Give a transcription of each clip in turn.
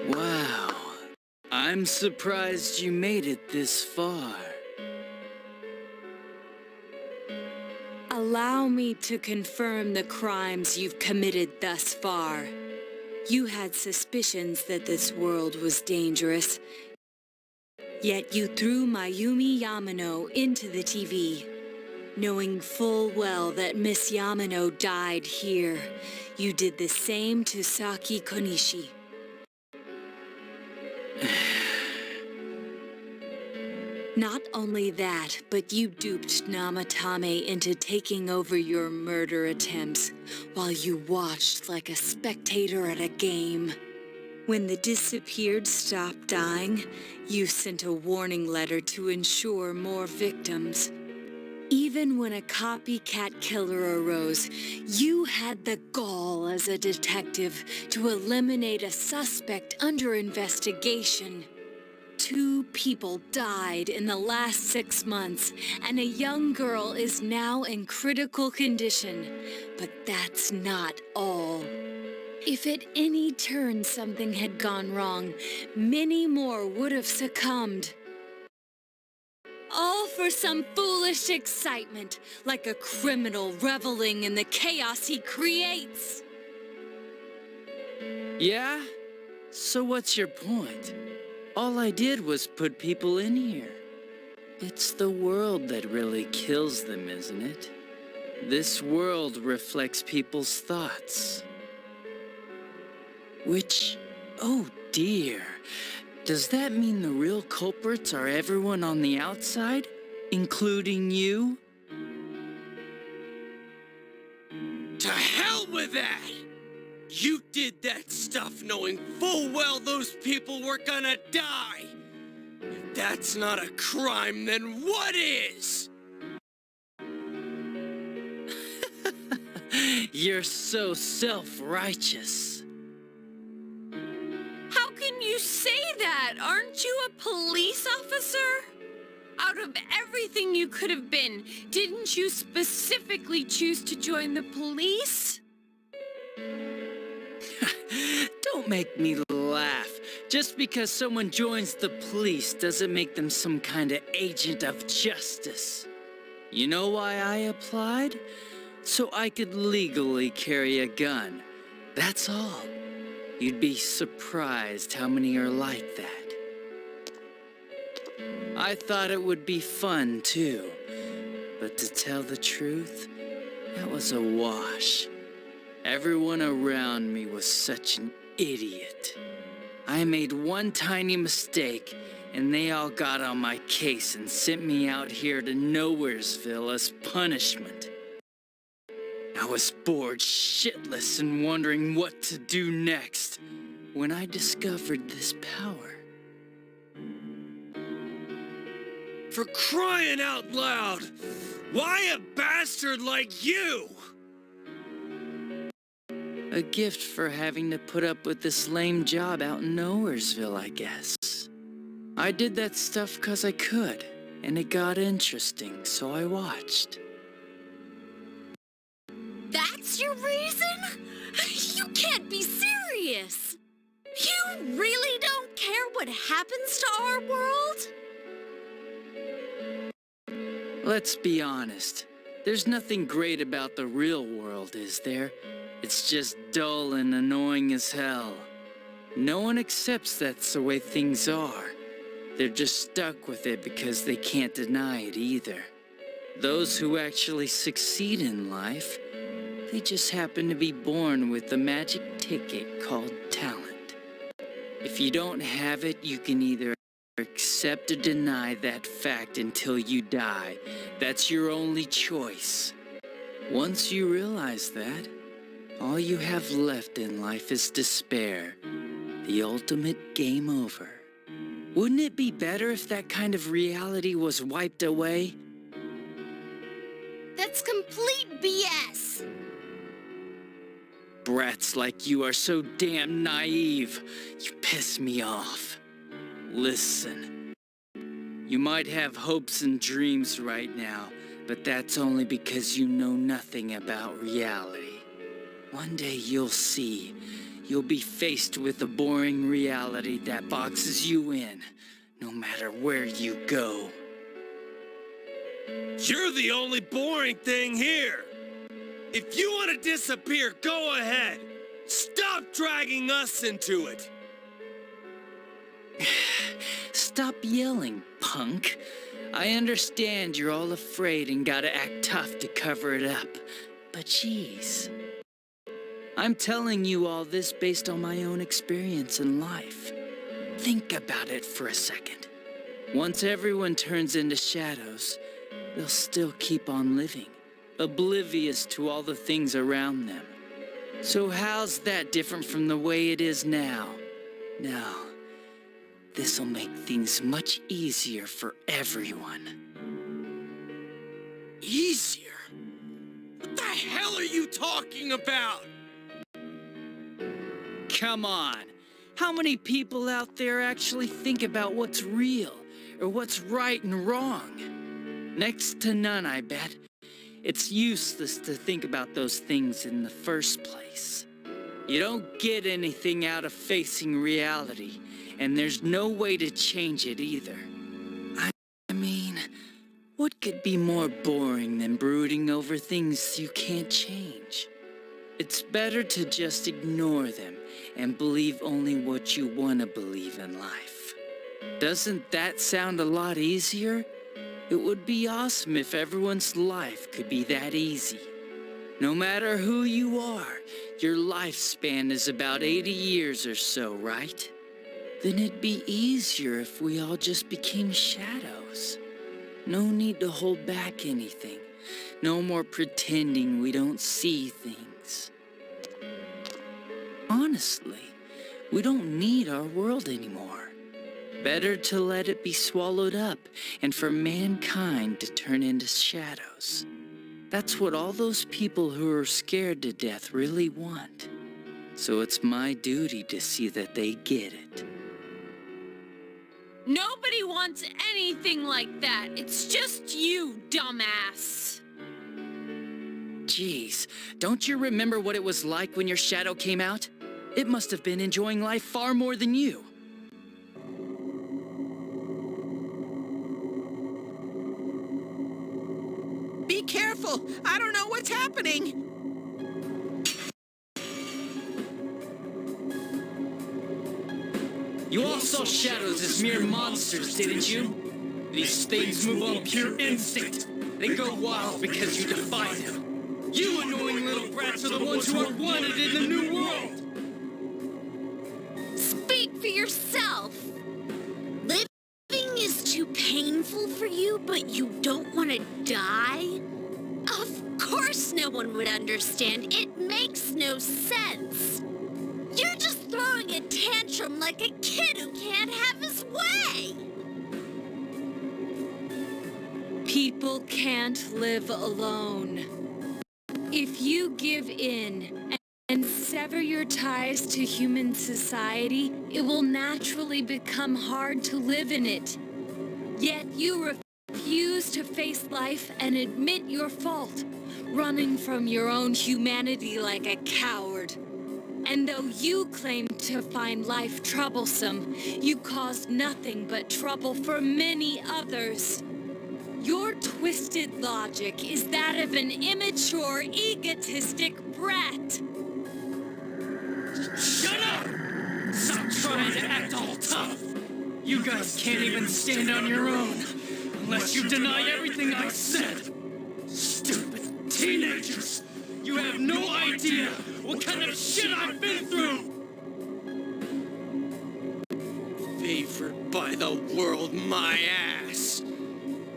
Wow. I'm surprised you made it this far. Allow me to confirm the crimes you've committed thus far. You had suspicions that this world was dangerous, yet you threw Mayumi Yamano into the TV. Knowing full well that Miss Yamano died here, you did the same to Saki Konishi. Not only that, but you duped Namatame into taking over your murder attempts while you watched like a spectator at a game. When the disappeared stopped dying, you sent a warning letter to ensure more victims. Even when a copycat killer arose, you had the gall as a detective to eliminate a suspect under investigation. 2 people died in the last 6 months, and a young girl is now in critical condition. But that's not all. If at any turn something had gone wrong, many more would have succumbed. All for some foolish excitement, like a criminal reveling in the chaos he creates. Yeah? So what's your point? All I did was put people in here. It's the world that really kills them, isn't it? This world reflects people's thoughts. Which, oh dear, does that mean the real culprits are everyone on the outside, including you? To hell with that! You did that stuff knowing full well those people were gonna die! If that's not a crime, then what is? You're so self-righteous. How can you say that? Aren't you a police officer? Out of everything you could have been, didn't you specifically choose to join the police? Don't make me laugh. Just because someone joins the police doesn't make them some kind of agent of justice. You know why I applied? So I could legally carry a gun. That's all. You'd be surprised how many are like that. I thought it would be fun too, but to tell the truth, that was a wash. Everyone around me was such an idiot. I made one tiny mistake, and they all got on my case and sent me out here to Nowheresville as punishment. I was bored shitless and wondering what to do next when I discovered this power. For crying out loud! Why a bastard like you? A gift for having to put up with this lame job out in Nowheresville, I guess. I did that stuff 'cause I could, and it got interesting, so I watched. That's your reason? You can't be serious! You really don't care what happens to our world? Let's be honest. There's nothing great about the real world, is there? It's just dull and annoying as hell. No one accepts that's the way things are. They're just stuck with it because they can't deny it either. Those who actually succeed in life, they just happen to be born with the magic ticket called talent. If you don't have it, you can either accept or deny that fact until you die. That's your only choice. Once you realize that, all you have left in life is despair. The ultimate game over. Wouldn't it be better if that kind of reality was wiped away? That's complete BS! Brats like you are so damn naive. You piss me off. Listen. You might have hopes and dreams right now, but that's only because you know nothing about reality. One day you'll see. You'll be faced with a boring reality that boxes you in, no matter where you go. You're the only boring thing here. If you want to disappear, go ahead. Stop dragging us into it. Stop yelling, punk. I understand you're all afraid and gotta act tough to cover it up. But geez. I'm telling you all this based on my own experience in life. Think about it for a second. Once everyone turns into shadows, they'll still keep on living, oblivious to all the things around them. So how's that different from the way it is now? Now, this'll make things much easier for everyone. Easier? What the hell are you talking about? Come on. How many people out there actually think about what's real or what's right and wrong? Next to none, I bet. It's useless to think about those things in the first place. You don't get anything out of facing reality, and there's no way to change it either. I mean, what could be more boring than brooding over things you can't change? It's better to just ignore them and believe only what you want to believe in life. Doesn't that sound a lot easier? It would be awesome if everyone's life could be that easy. No matter who you are, your lifespan is about 80 years or so, right? Then it'd be easier if we all just became shadows. No need to hold back anything. No more pretending we don't see things. Honestly, we don't need our world anymore. Better to let it be swallowed up and for mankind to turn into shadows. That's what all those people who are scared to death really want. So it's my duty to see that they get it. Nobody wants anything like that. It's just you, dumbass. Jeez, don't you remember what it was like when your shadow came out? It must have been enjoying life far more than you. Be careful! I don't know what's happening! You all saw shadows as mere monsters, didn't you? These things move on pure instinct. They go wild because you defy them. You annoying little brats are the ones who are wanted in the new world! Speak for yourself. Living is too painful for you, but you don't want to die? Of course no one would understand. It makes no sense. You're just throwing a tantrum like a kid who can't have his way. People can't live alone. If you give in and sever your ties to human society, it will naturally become hard to live in it. Yet you refuse to face life and admit your fault, running from your own humanity like a coward. And though you claim to find life troublesome, you cause nothing but trouble for many others. Your twisted logic is that of an immature, egotistic brat. Shut up! Stop trying to act all tough! You guys can't even stand on your own, unless you deny everything I said! Stupid teenagers! You have no idea what kind of shit I've been through! Favored by the world, my ass.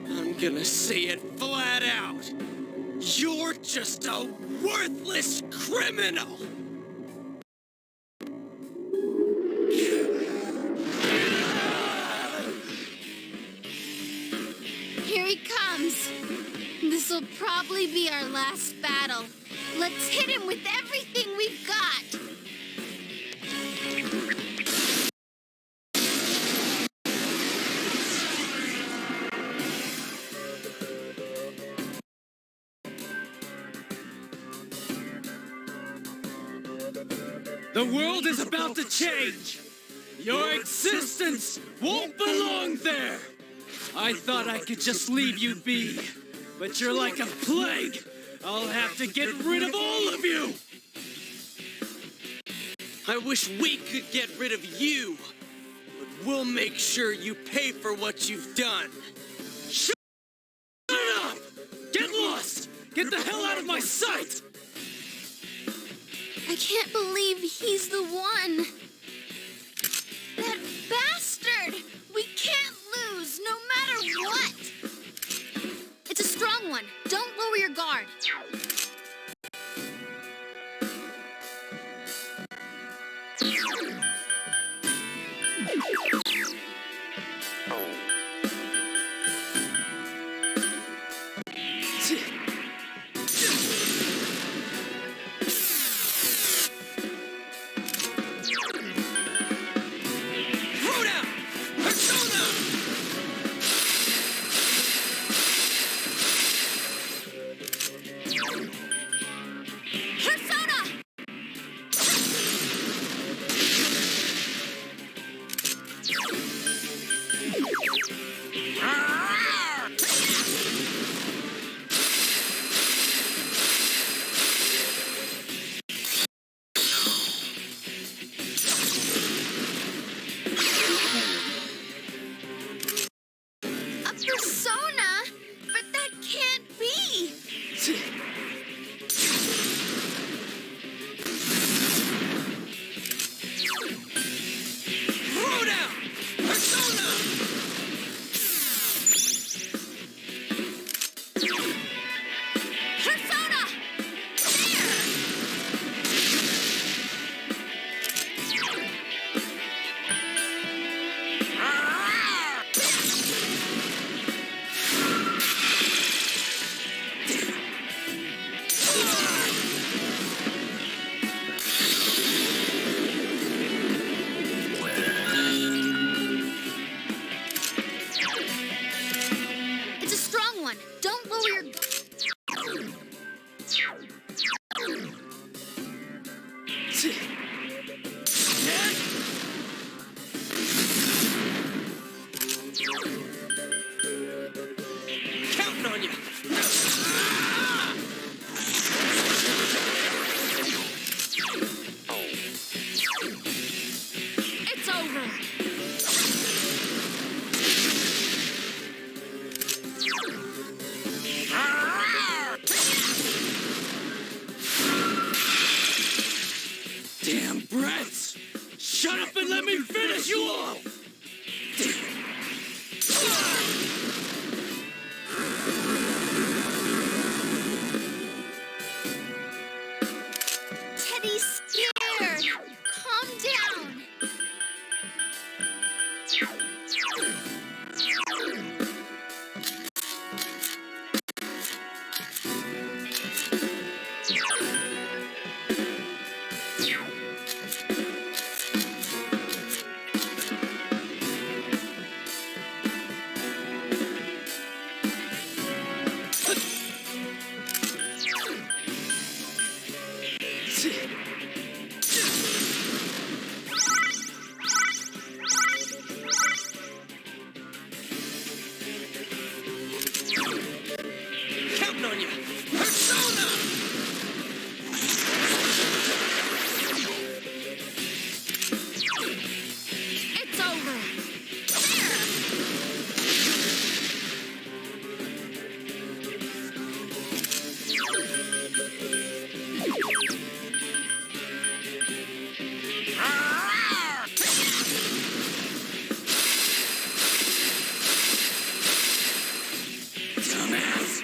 I'm gonna say it flat out. You're just a worthless criminal! Here he comes. This'll probably be our last battle. Let's hit him with everything we've got. The world is about to change. Your existence won't belong there. I thought I could just leave you be, but you're like a plague. I'll have to get rid of all of you. I wish we could get rid of you, but we'll make sure you pay for what you've done. Shut up! Get lost! Get the hell out of my sight! I can't believe he's the one. That bastard! We can't lose, no matter what! It's a strong one. Don't lower your guard. Damn brats! Shut up and let me finish you all! Teddy's scared. Calm down. Counting on you! Persona! It's over. Dumbass!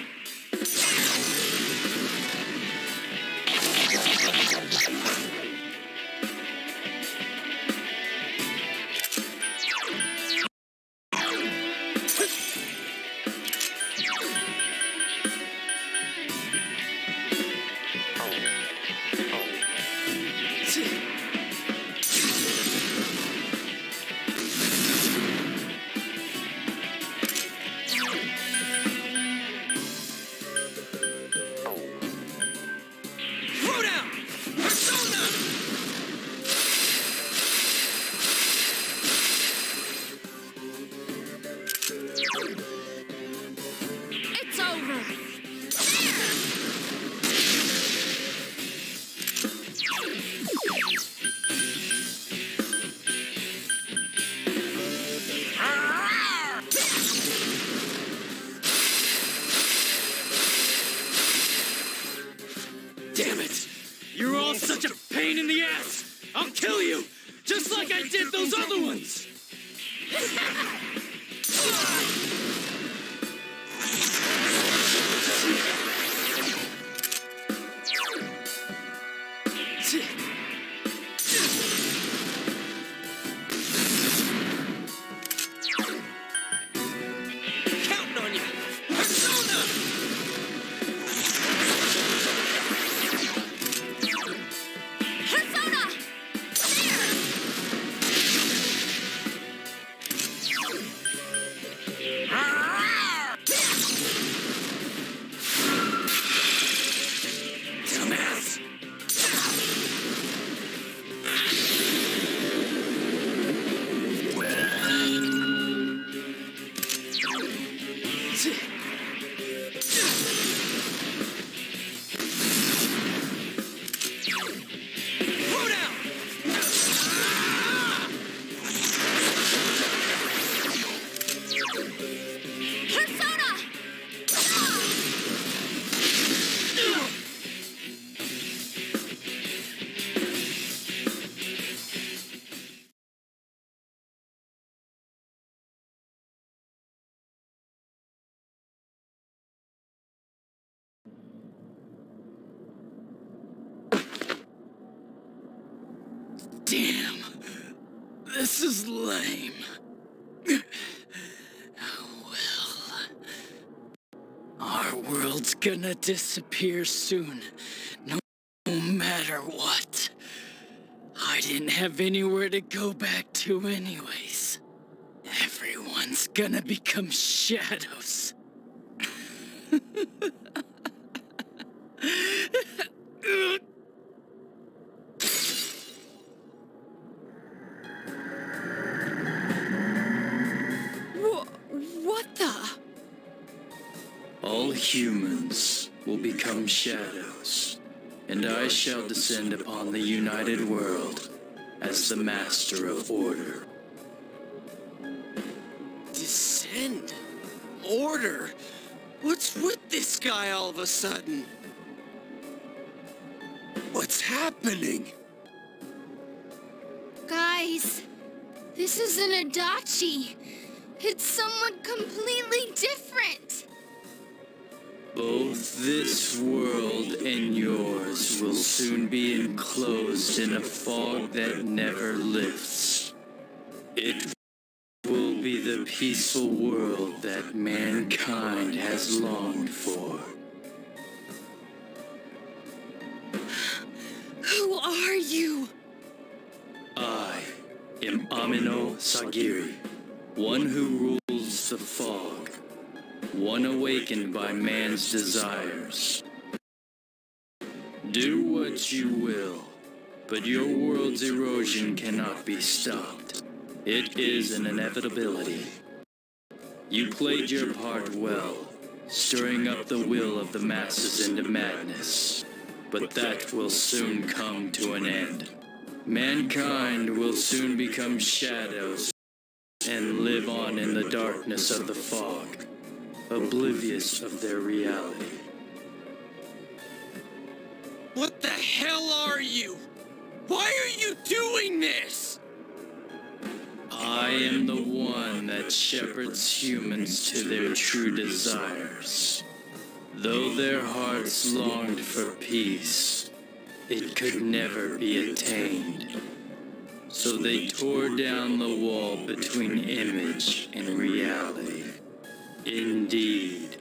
Damn. This is lame. Well, our world's gonna disappear soon, no matter what. I didn't have anywhere to go back to anyways. Everyone's gonna become shadows. What the? All humans will become shadows, and I shall descend upon the united world as the master of order. Descend? Order? What's with this guy all of a sudden? What's happening? Guys, this isn't Adachi. It's someone completely different. Both this world and yours will soon be enclosed in a fog that never lifts. It will be the peaceful world that mankind has longed for. Who are you? I am Amino Sagiri, one who rules the fog, one awakened by man's desires. Do what you will, but your world's erosion cannot be stopped. It is an inevitability. You played your part well, stirring up the will of the masses into madness, but that will soon come to an end. Mankind will soon become shadows and live on in the darkness of the fog, oblivious of their reality. What the hell are you? Why are you doing this? I am the one that shepherds humans to their true desires. Though their hearts longed for peace, it could never be attained. So they tore down the wall between image and reality. Indeed,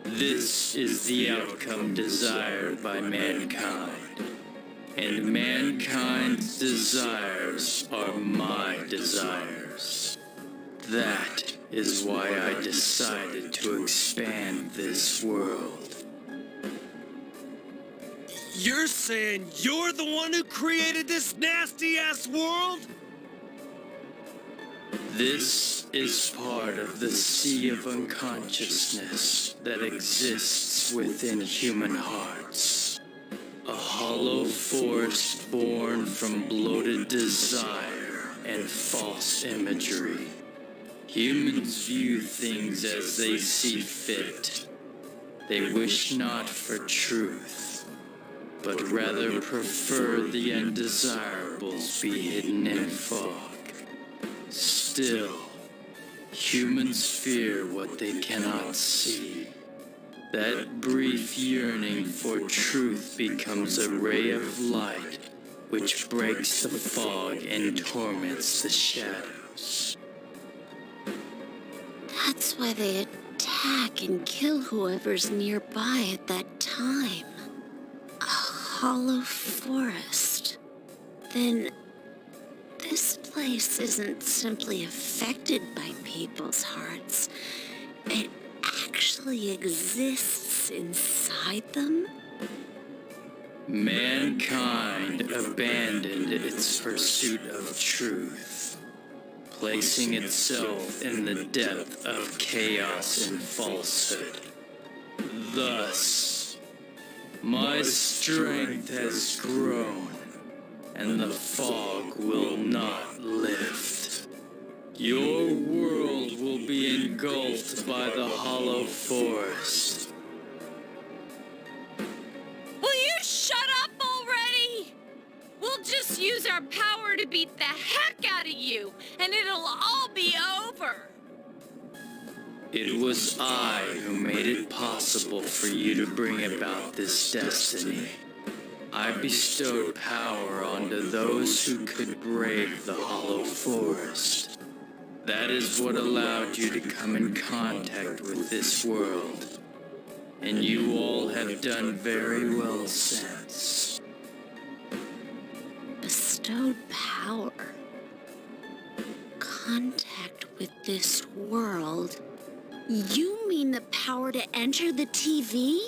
this is the outcome desired by mankind. And mankind's desires are my desires. That is why I decided to expand this world. You're saying you're the one who created this nasty-ass world? This is part of the sea of unconsciousness that exists within human hearts. A hollow force born from bloated desire and false imagery. Humans view things as they see fit. They wish not for truth, but rather prefer the undesirables be hidden in fog. Still, humans fear what they cannot see. That brief yearning for truth becomes a ray of light which breaks the fog and torments the shadows. That's why they attack and kill whoever's nearby at that time. A hollow forest. Then this place isn't simply affected by people's hearts. It actually exists inside them? Mankind abandoned its pursuit of truth, placing itself in the depth of chaos and falsehood. Thus, my strength has grown, and the fog will not lift. Your world will be engulfed by the hollow forest. Will you shut up already? We'll just use our power to beat the heck out of you, and it'll all be over. It was I who made it possible for you to bring about this destiny. I bestowed power onto those who could brave the hollow forest. That is what allowed you to come in contact with this world. And you all have done very well since. Bestowed power. Contact with this world. You mean the power to enter the TV?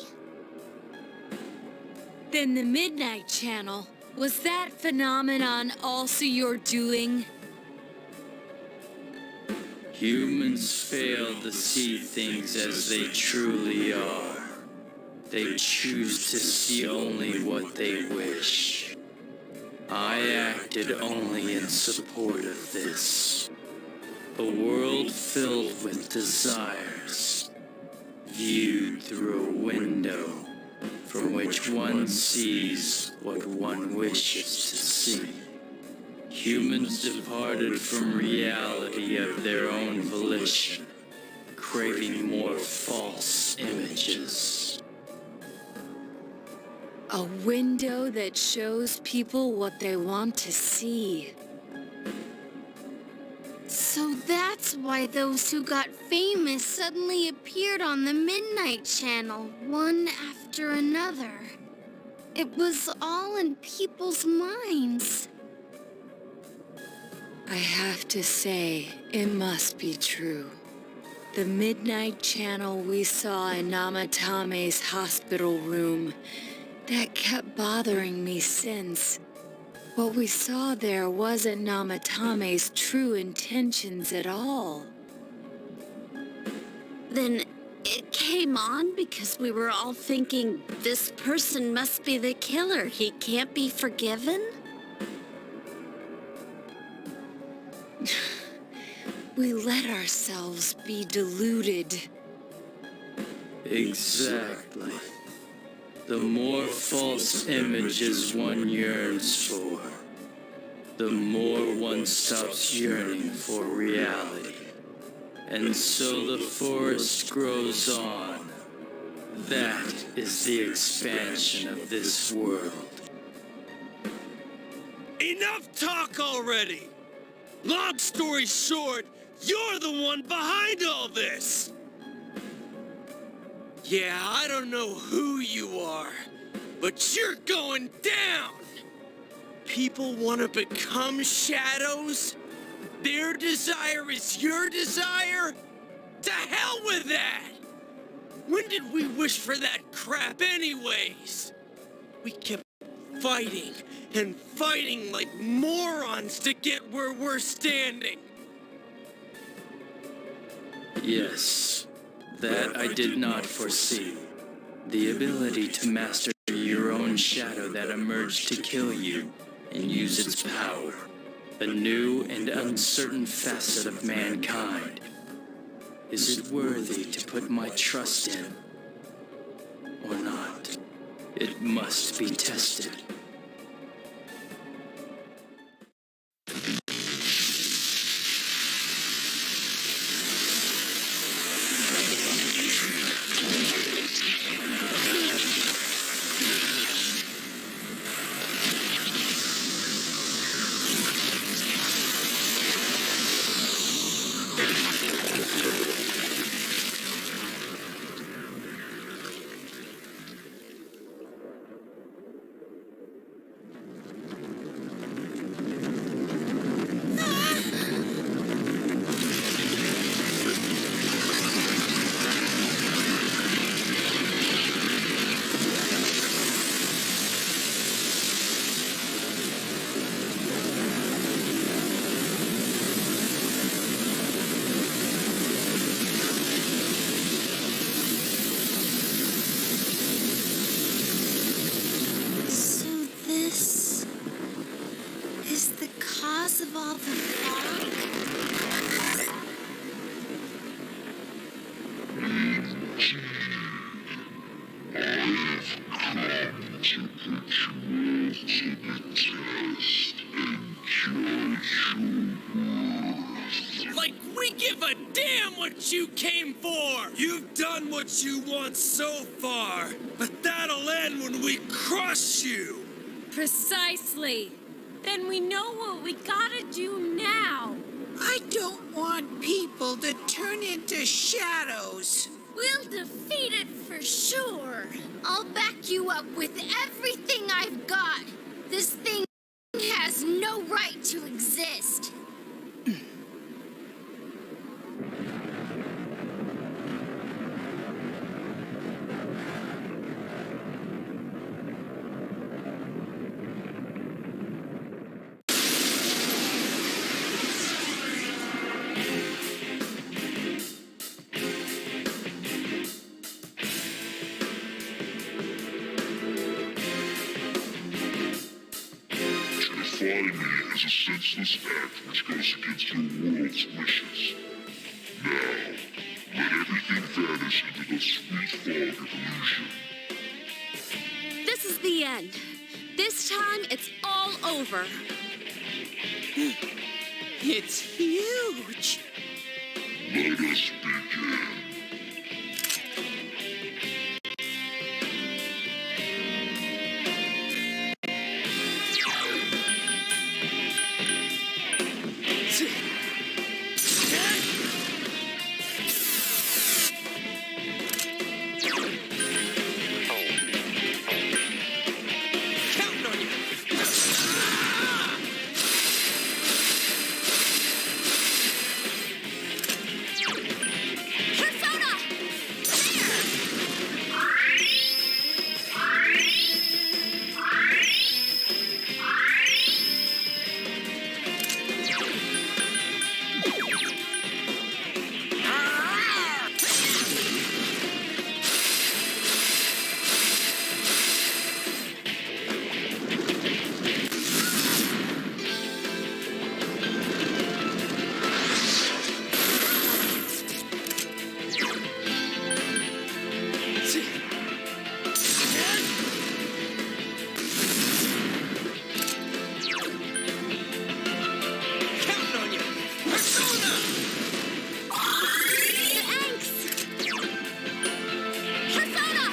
Then the Midnight Channel, was that phenomenon also your doing? Humans fail to see things as they truly are. They choose to see only what they wish. I acted only in support of this. A world filled with desires, viewed through a window from which one sees what one wishes to see. Humans departed from reality of their own volition, craving more false images. A window that shows people what they want to see. So that's why those who got famous suddenly appeared on the Midnight Channel, one after another. It was all in people's minds. I have to say, it must be true. The Midnight Channel we saw in Namatame's hospital room, that kept bothering me since. What we saw there wasn't Namatame's true intentions at all. Then it came on because we were all thinking, this person must be the killer. He can't be forgiven? We let ourselves be deluded. Exactly. The more false images one yearns for, the more one stops yearning for reality. And so the forest grows on. That is the expansion of this world. Enough talk already! Long story short, you're the one behind all this! Yeah, I don't know who you are, but you're going down! People want to become shadows? Their desire is your desire? To hell with that! When did we wish for that crap anyways? We kept fighting and fighting like morons to get where we're standing. Yes, that I did not foresee. The ability to master your own shadow that emerged to kill you and use its power. A new and uncertain facet of mankind. Is it worthy to put my trust in? Or not? It must be tested. Of all the fog? Like we give a damn what you came for! You've done what you want so far, but that'll end when we crush you! Precisely. Then we know what we gotta do now. I don't want people to turn into shadows. We'll defeat it for sure. I'll back you up with everything I've got. This thing has no right to exist. Defy me is a senseless act which goes against your world's wishes. Now, let everything vanish into the sweet fog of illusion. This is the end. This time, it's all over. It's huge. Let us begin. Counting on you. Persona! Counting on you. Persona! Thanks! Persona!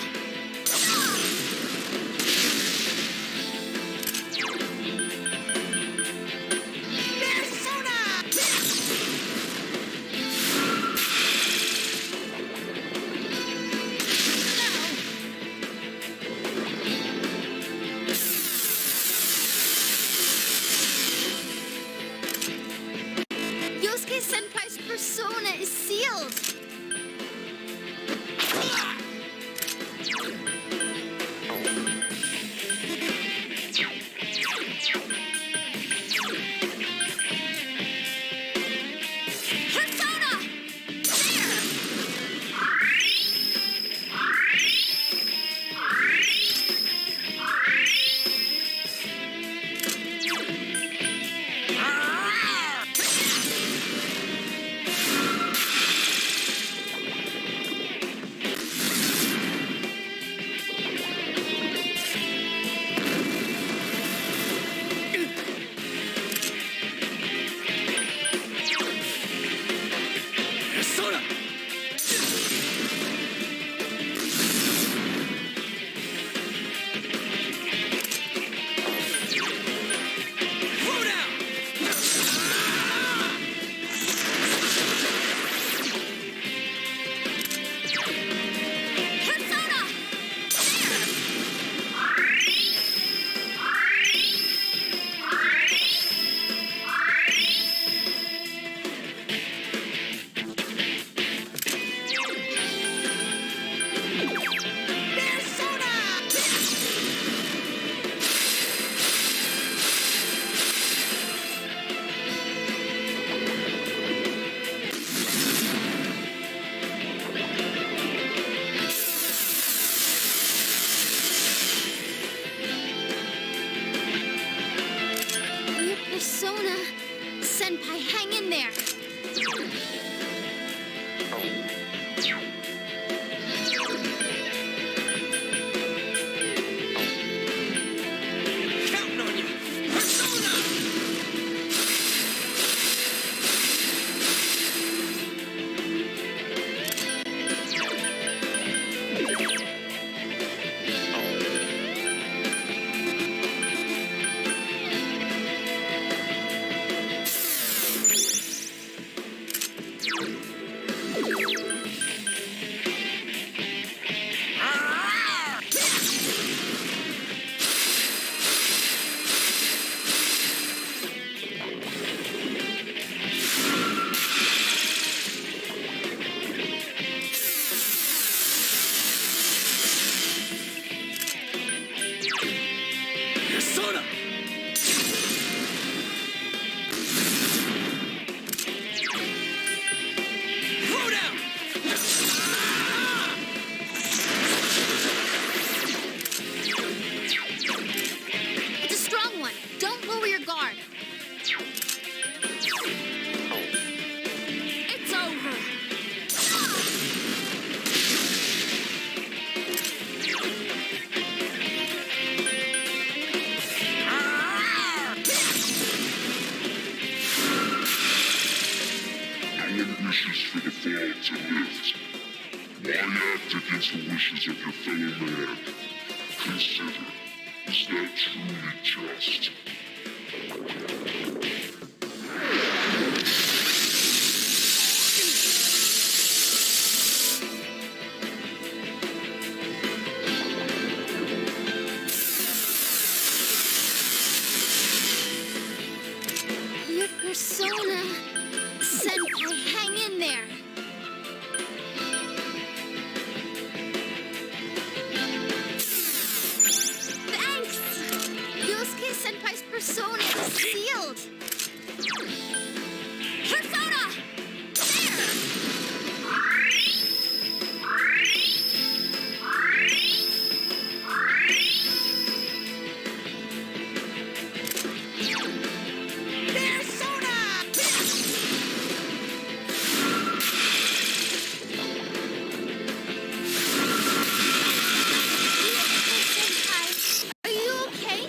against the wishes of your fellow man. Consider, is that truly just? Your persona. Senpai, hang in there. Thanks! Yosuke Senpai's persona is sealed. Persona! Senpai, are you okay?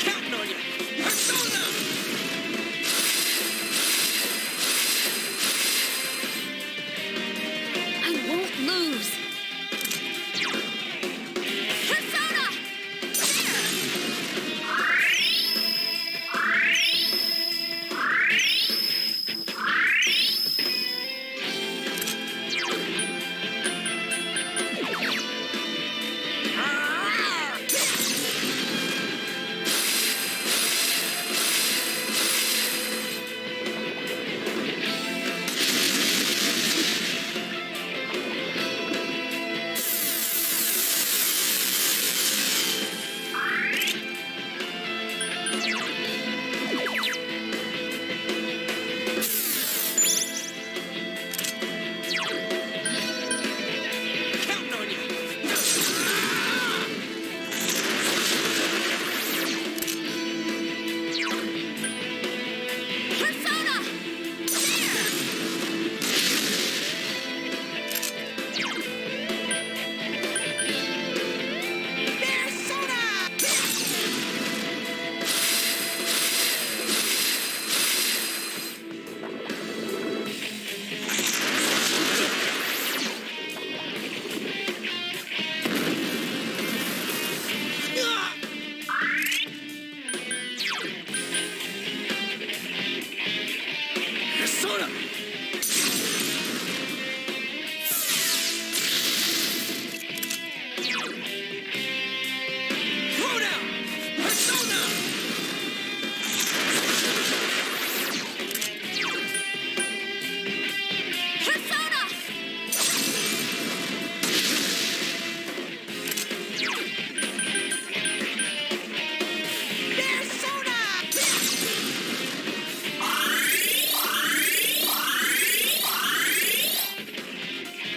Counting on you! Persona! I won't lose. Persona! Counting on you! Persona! Persona! Throw down! Persona! Persona!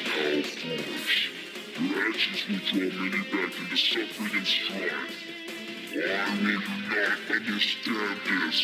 How foolish. Your actions will draw many back into suffering and strife. Why will you not understand this?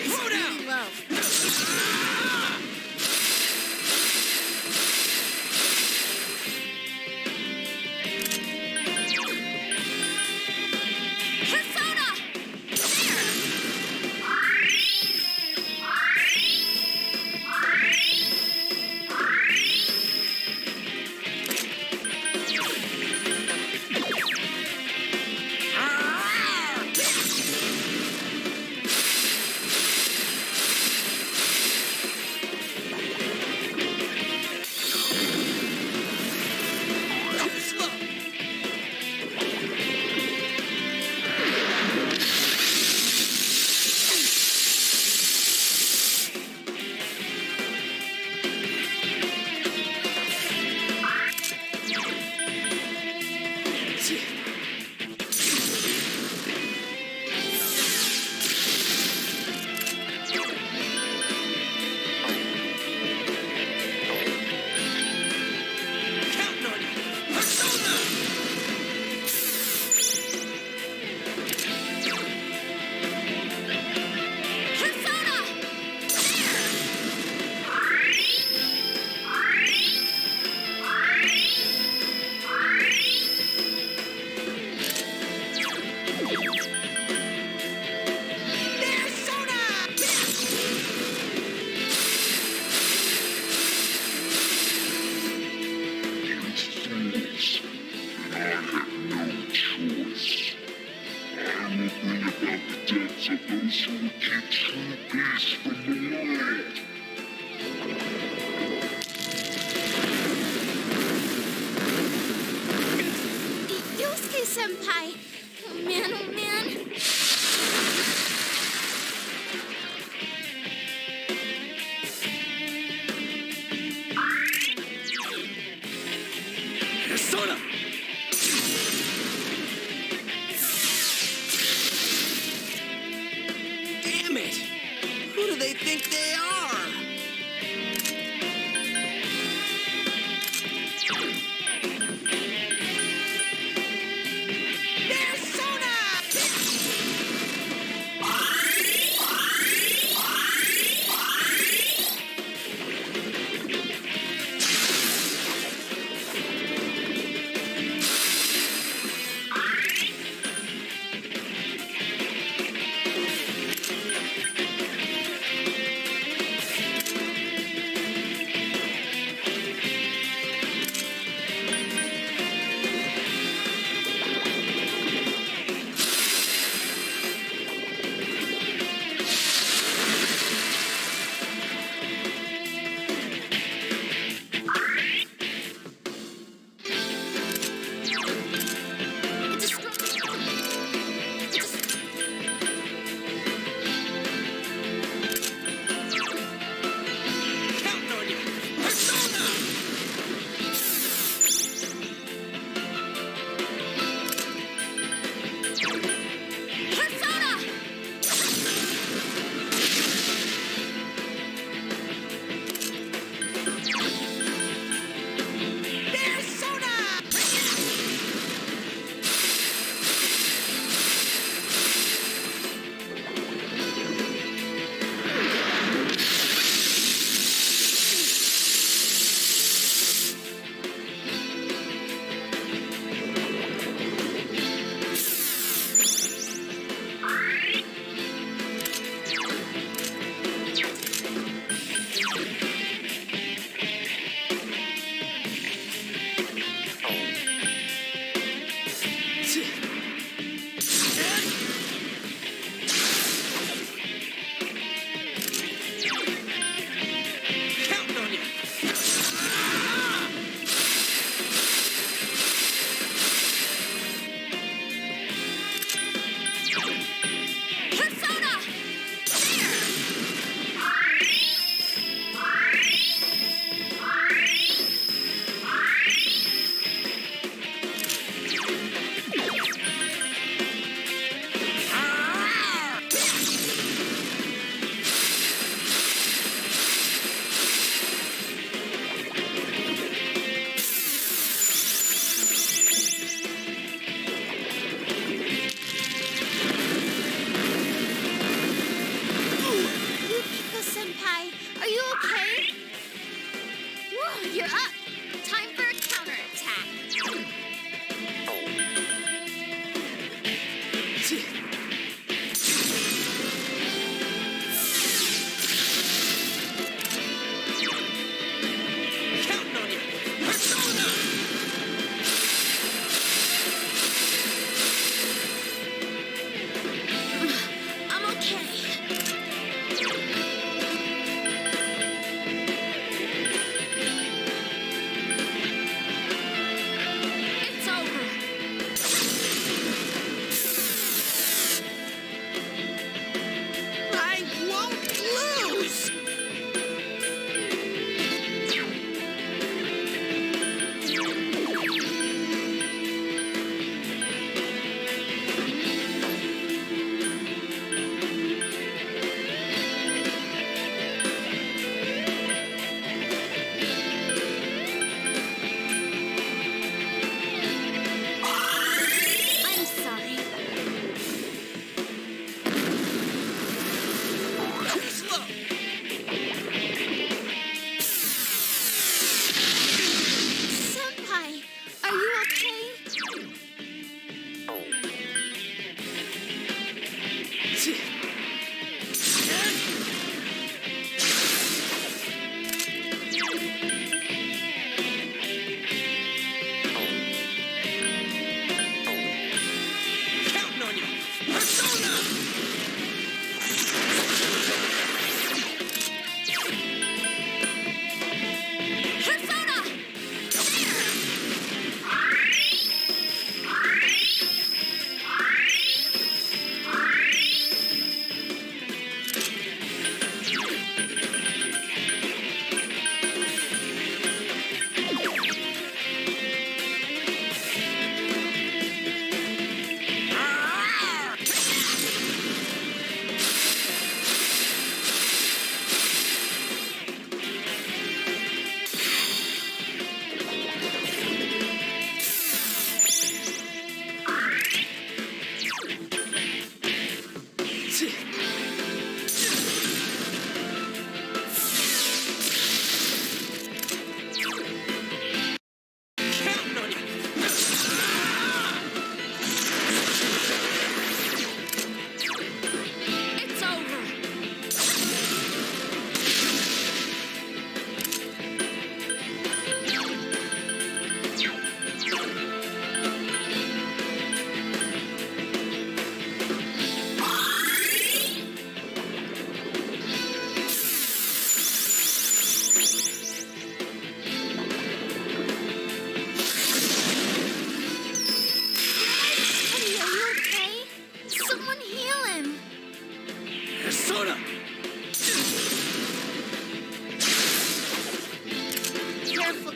is Throw down! really low. Persona! Too slow! Counting on you! Persona! Persona! Fools. And I have no choice. I will bring about the deaths of those who will keep true peace from the world. Yosuke-senpai! Oh man, oh man! Persona! Damn it! Who do they think they are?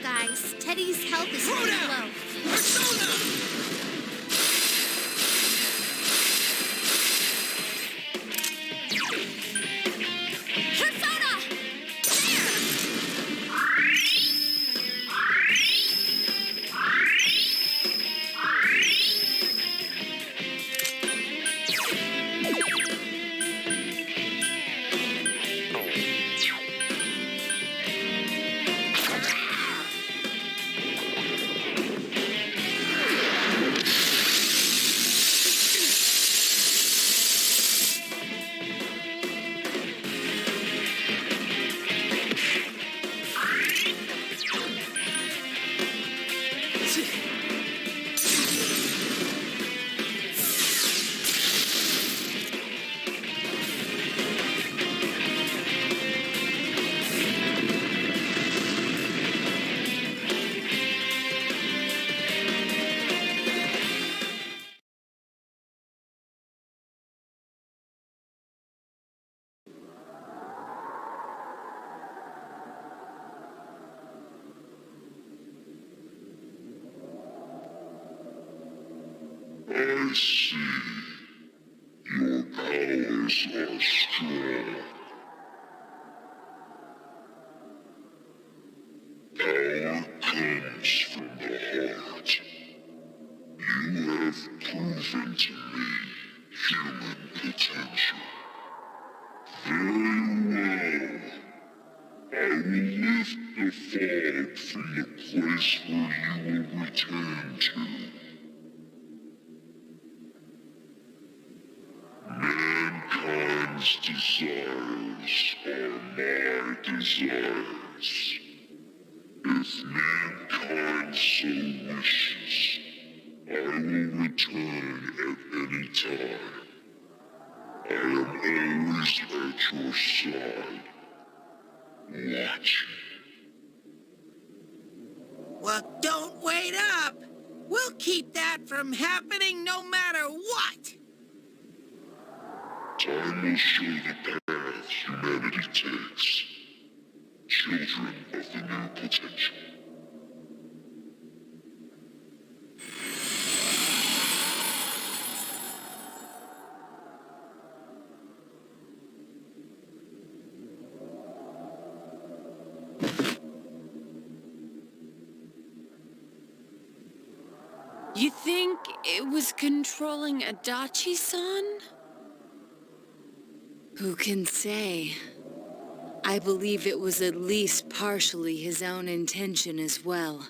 guys. Teddy's health is Throw pretty down! low. Persona! Persona! I see. Your powers are strong. Power comes from the heart. You have proven to me human potential. Very well. I will lift the fog from the place where you will return to. Mankind's desires are my desires. If mankind so wishes, I will return at any time. I am always at your side, watching. Well, don't wait up. We'll keep that from happening no matter what. Time will show the path humanity takes. Children of the new potential. You think it was controlling Adachi-san? Who can say? I believe it was at least partially his own intention as well.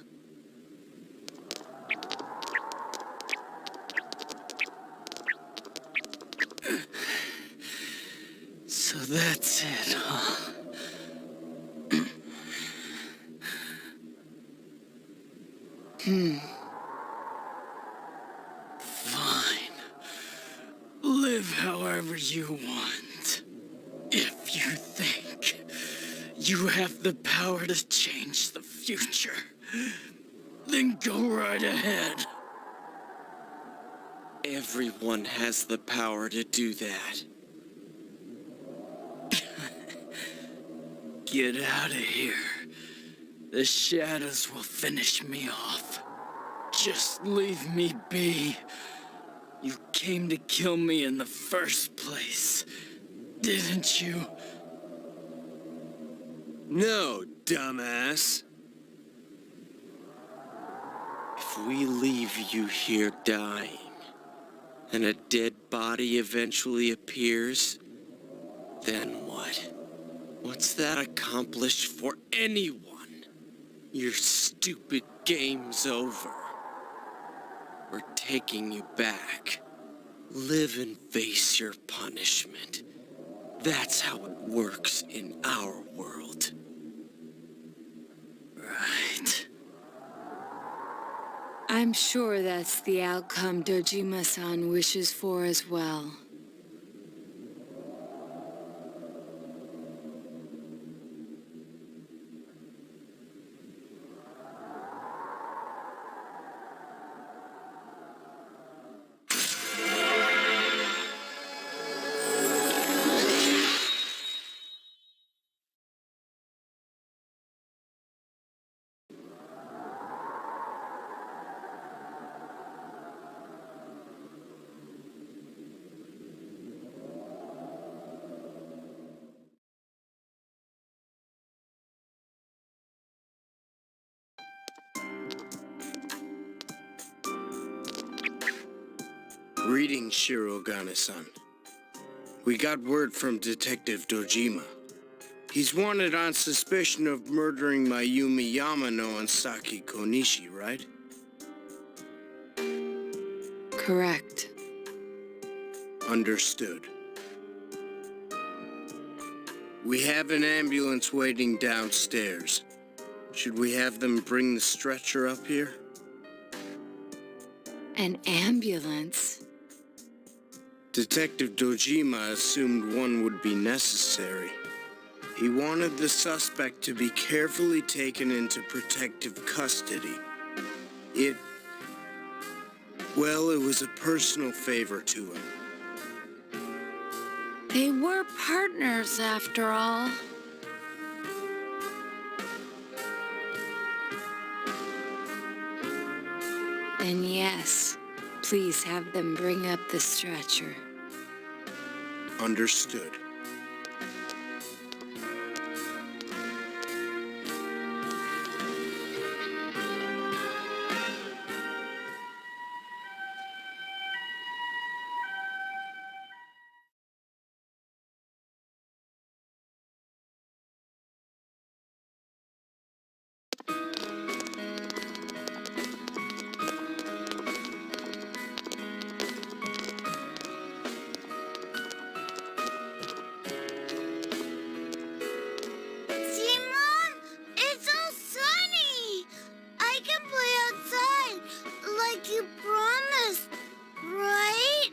So that's it, huh? Fine. Live however you want. If you think you have the power to change the future, then go right ahead. Everyone has the power to do that. Get out of here. The shadows will finish me off. Just leave me be. You came to kill me in the first place, didn't you? No, dumbass. If we leave you here dying, and a dead body eventually appears, then what? What's that accomplish for anyone? Your stupid game's over. We're taking you back. Live and face your punishment. That's how it works in our world. Right. I'm sure that's the outcome Dojima-san wishes for as well. Greetings, Shirogane-san. We got word from Detective Dojima. He's wanted on suspicion of murdering Mayumi Yamano and Saki Konishi, right? Correct. Understood. We have an ambulance waiting downstairs. Should we have them bring the stretcher up here? An ambulance? Detective Dojima assumed one would be necessary. He wanted the suspect to be carefully taken into protective custody. It was a personal favor to him. They were partners, after all. Then yes, please have them bring up the stretcher. Understood. Simon, it's so sunny. I can play outside like you promised, right?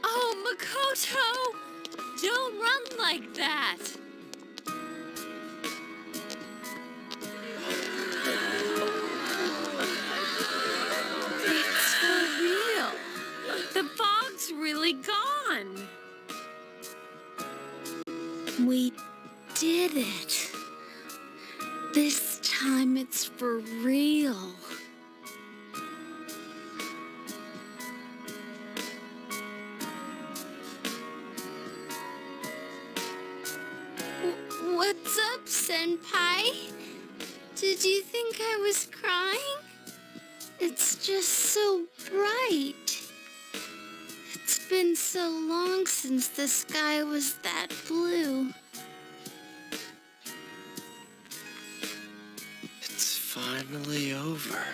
Oh, Makoto! Don't run like that! It's for real. The fog's really gone. We did it. This time it's for real. What's up, Senpai? Did you think I was crying? It's just so bright. It's been so long since the sky was that blue. It's finally over.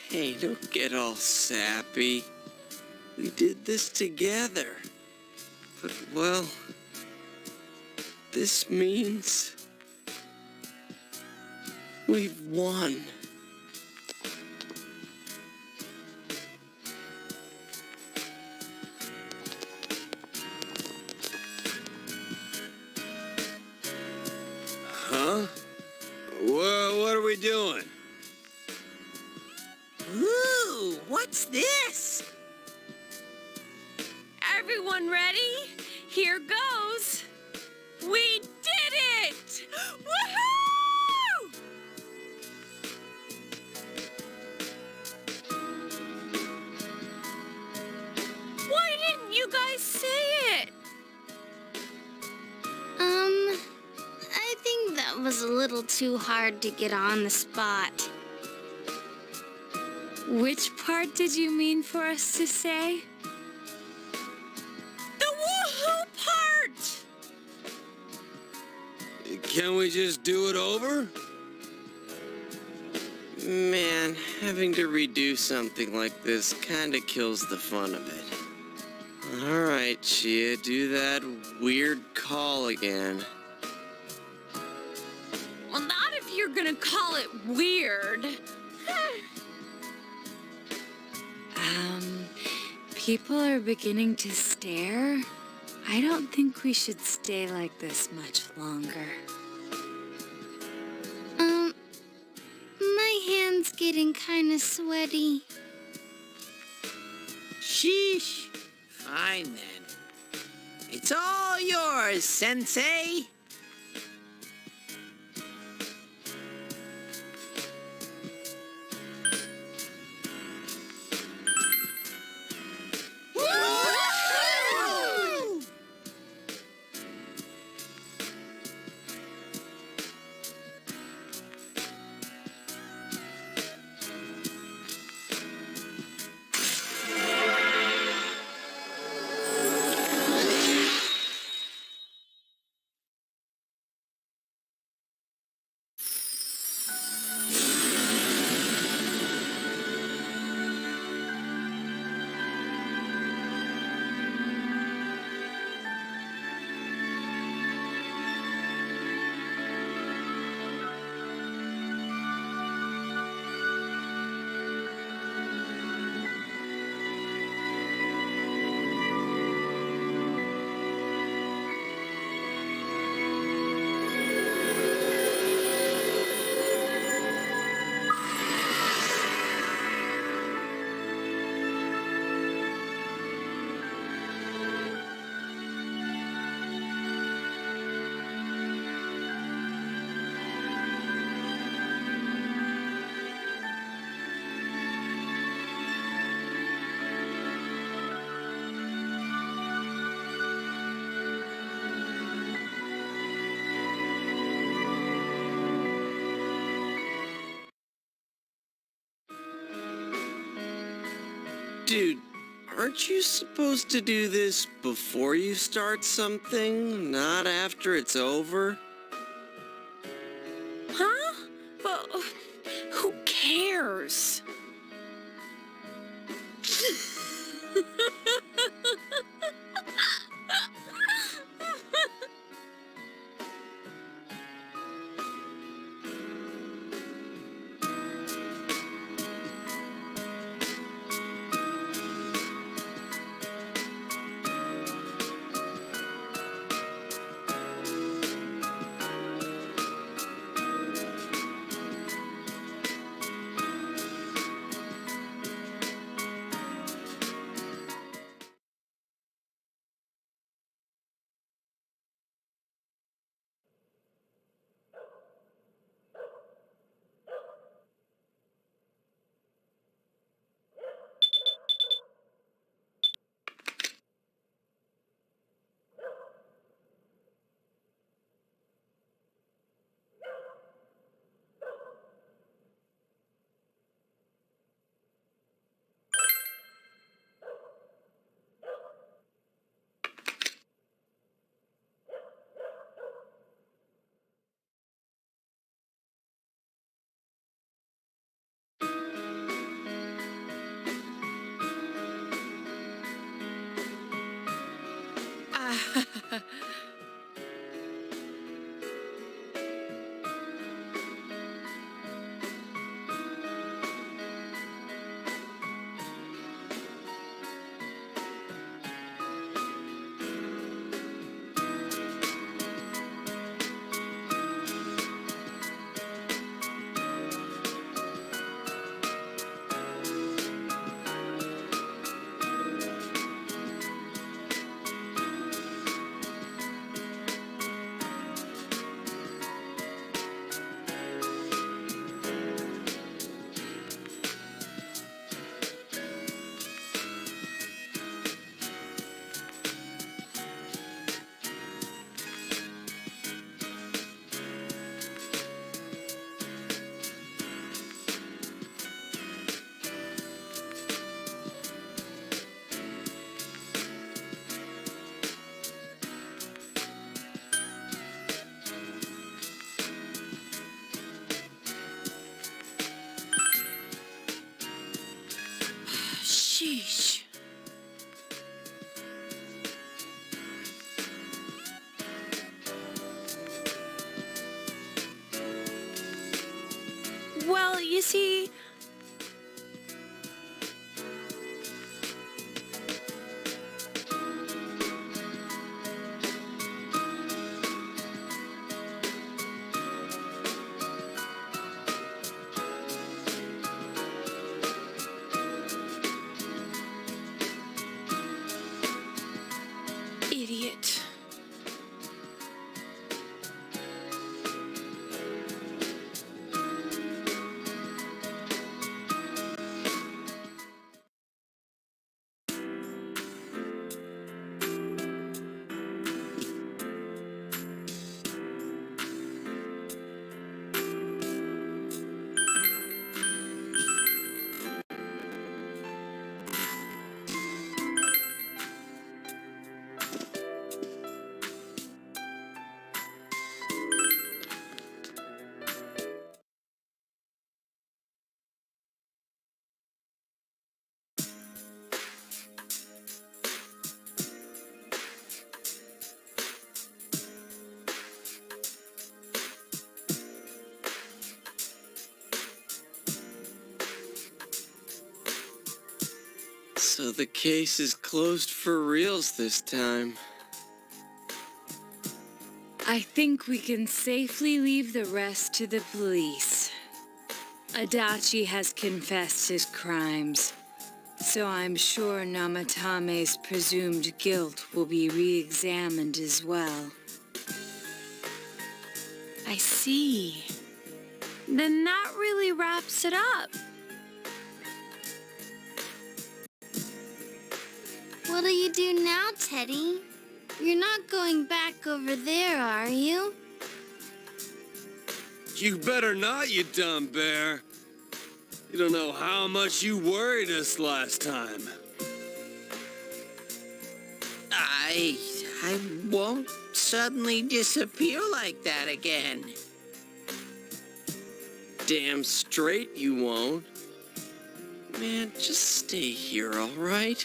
Hey, don't get all sappy. We did this together. But, well, this means we've won. Huh? What are we doing? Ooh, what's this? Everyone ready? Here goes. We did it! Woohoo! Why didn't you guys say it? I think that was a little too hard to get on the spot. Which part did you mean for us to say? The woohoo part! Can we just do it over? Man, having to redo something like this kinda kills the fun of it. Alright, Chia, do that weird call again. Well, not if you're gonna call it weird. People are beginning to stare. I don't think we should stay like this much longer. My hand's getting kind of sweaty. Sheesh. Fine then. It's all yours, Sensei. Dude, aren't you supposed to do this before you start something, not after it's over? Huh? Well, who cares? Sheesh. Well, you see, idiot. So the case is closed for reals this time. I think we can safely leave the rest to the police. Adachi has confessed his crimes, so I'm sure Namatame's presumed guilt will be re-examined as well. I see. Then that really wraps it up. What do you do now, Teddy? You're not going back over there, are you? You better not, you dumb bear. You don't know how much you worried us last time. I won't suddenly disappear like that again. Damn straight you won't. Man, just stay here, all right?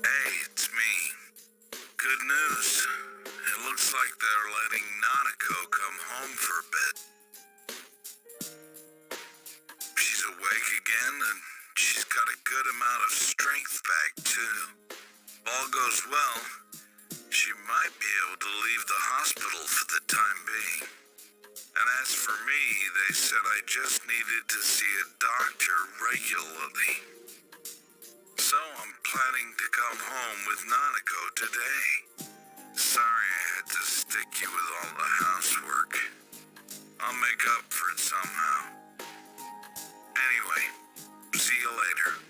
Hey, it's me. Good news. It looks like they're letting Nanako come home for a bit. She's awake again, and she's got a good amount of strength back, too. If all goes well, she might be able to leave the hospital for the time being. And as for me, they said I just needed to see a doctor regularly. So I'm planning to come home with Nanako today. Sorry I had to stick you with all the housework. I'll make up for it somehow. Anyway, see you later.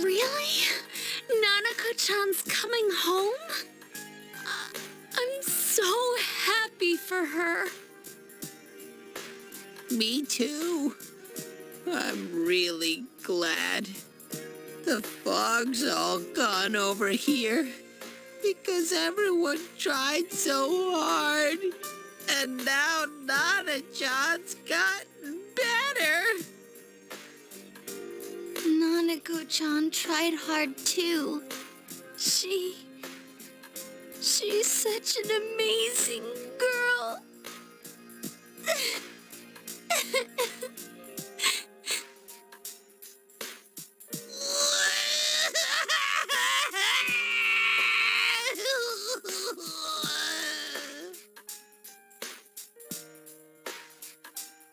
Really? Nanako-chan's coming home? I'm so happy for her. Me too. I'm really glad. The fog's all gone over here because everyone tried so hard. And now Nana-chan's gotten better. Nanako-chan tried hard too. She's such an amazing girl.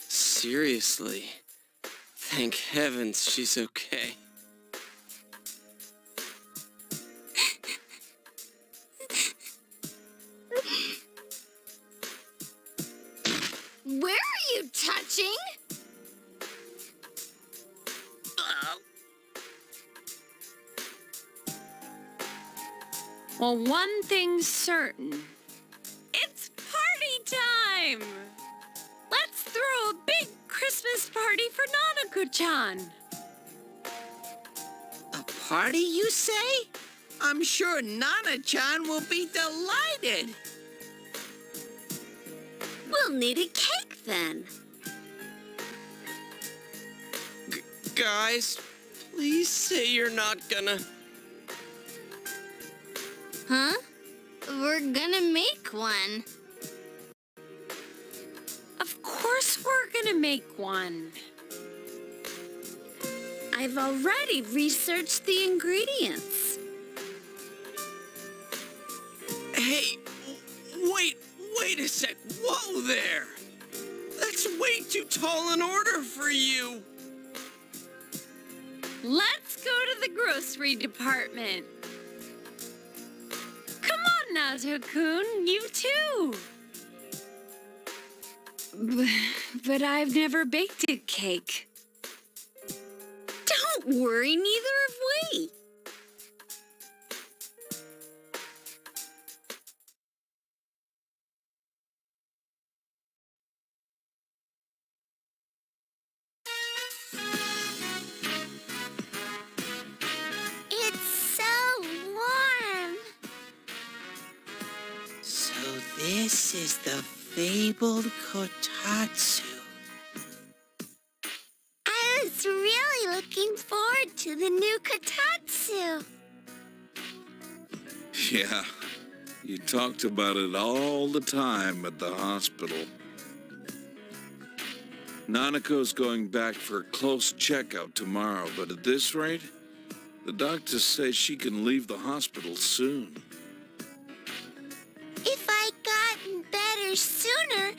Seriously. Thank heavens she's okay. Where are you touching? Well, one thing's certain. It's party time! Let's throw a big Christmas party for Nanako-chan. A party, you say? I'm sure Nana-chan will be delighted. We'll need a cake then. Guys, please say you're not gonna... Huh? We're gonna make one. Of course we're gonna make one. I've already researched the ingredients. Hey, wait a sec. Whoa there! That's way too tall an order for you. Let's go to the grocery department. Come on, Nato-kun, you too. But I've never baked a cake. Don't worry, neither have we. It's so warm. So this is the fabled kotatsu. I was really looking forward to the new kotatsu. Yeah, you talked about it all the time at the hospital. Nanako's going back for a close checkup tomorrow, but at this rate, the doctors say she can leave the hospital soon. If I'd gotten better sooner,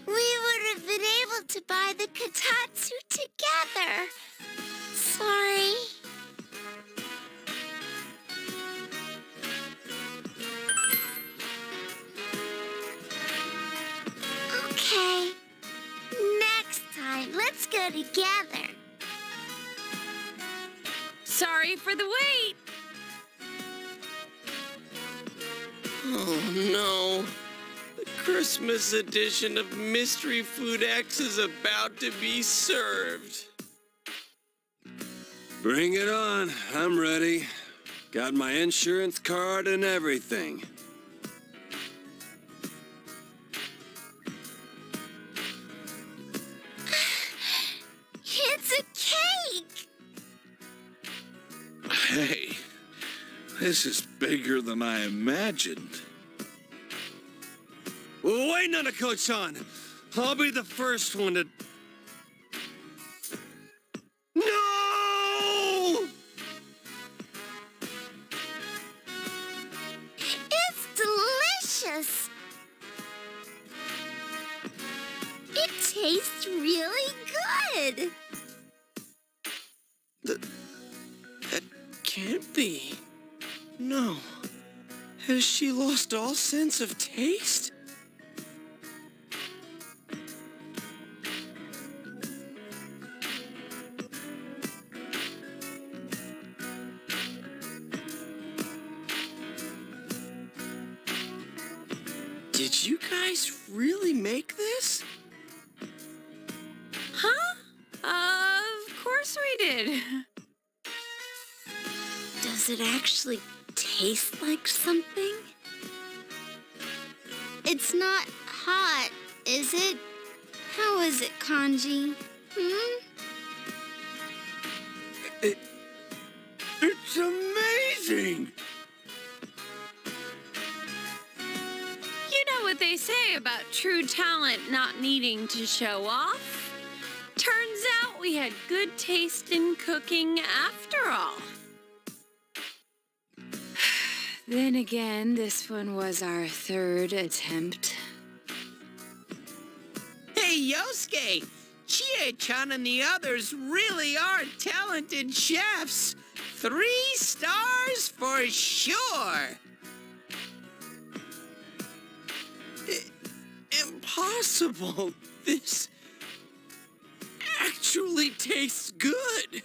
we would have been able to buy the kotatsu together. Sorry. together. Sorry for the wait. Oh no. The Christmas edition of Mystery Food X is about to be served. Bring it on. I'm ready. Got my insurance card and everything. It's a cake! Hey, this is bigger than I imagined. Wait, Nanako-chan! I'll be the first one to... No! It's delicious! It tastes really good! That can't be. No. Has she lost all sense of taste? Did you guys really make this? Huh? Of course we did. Does it actually taste like something? It's not hot, is it? How is it, Kanji? It's amazing! You know what they say about true talent not needing to show off? Turns out we had good taste in cooking after all. Then again, this one was our third attempt. Hey, Yosuke! Chie-chan and the others really are talented chefs. 3 stars for sure. Impossible. This actually tastes good.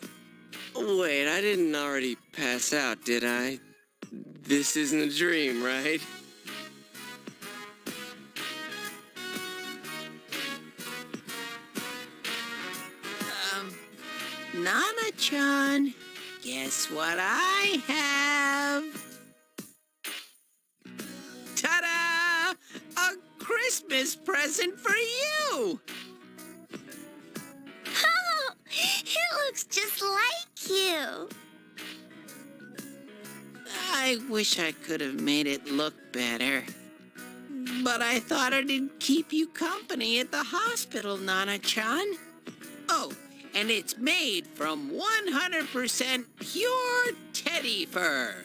Wait, I didn't already pass out, did I? This isn't a dream, right? Nana-chan, guess what I have? Ta-da! A Christmas present for you! Oh, it looks just like you. I wish I could have made it look better. But I thought it'd keep you company at the hospital, Nana-chan. Oh, and it's made from 100% pure teddy fur.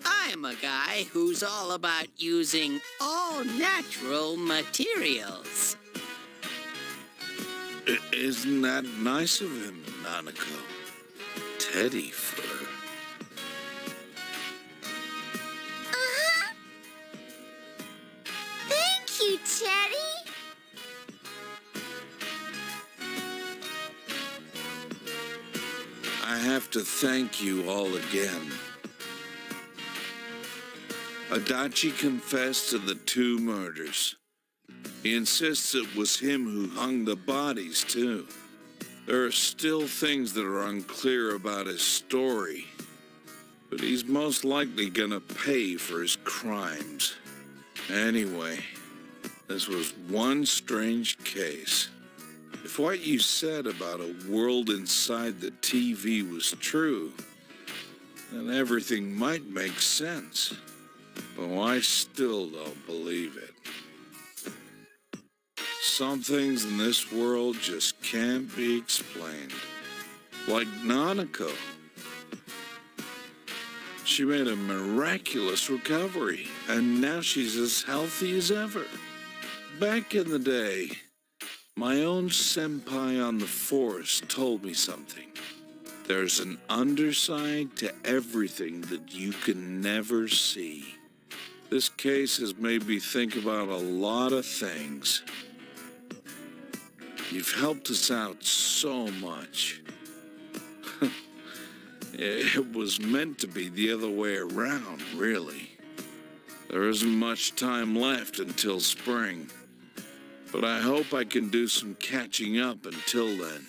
I'm a guy who's all about using all natural materials. Isn't that nice of him, Nanako? Teddy fur. Uh-huh. Thank you, Teddy. I have to thank you all again. Adachi confessed to the 2 murders. He insists it was him who hung the bodies, too. There are still things that are unclear about his story, but he's most likely gonna pay for his crimes. Anyway, this was one strange case. If what you said about a world inside the TV was true, then everything might make sense. But I still don't believe it. Some things in this world just can't be explained. Like Nanako. She made a miraculous recovery, and now she's as healthy as ever. Back in the day, my own senpai on the force told me something. There's an underside to everything that you can never see. This case has made me think about a lot of things. You've helped us out so much. It was meant to be the other way around, really. There isn't much time left until spring, but I hope I can do some catching up until then.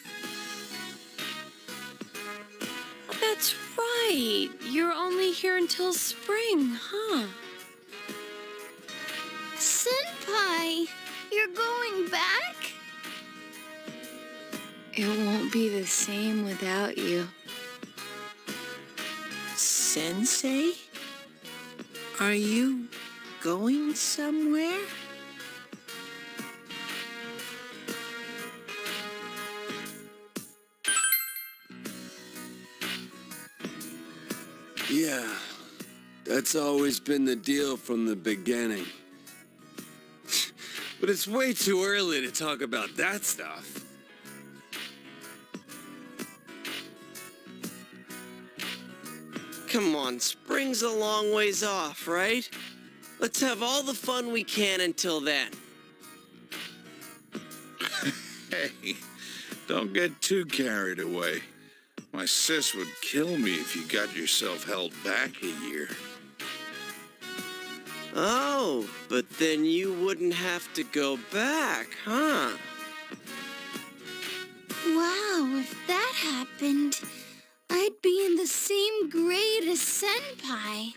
That's right. You're only here until spring, huh? Senpai, you're going back? It won't be the same without you. Sensei? Are you going somewhere? Yeah, that's always been the deal from the beginning. But it's way too early to talk about that stuff. Come on, spring's a long ways off, right? Let's have all the fun we can until then. Hey, don't get too carried away. My sis would kill me if you got yourself held back a year. Oh, but then you wouldn't have to go back, huh? Wow, if that happened, I'd be in the same grade as Senpai.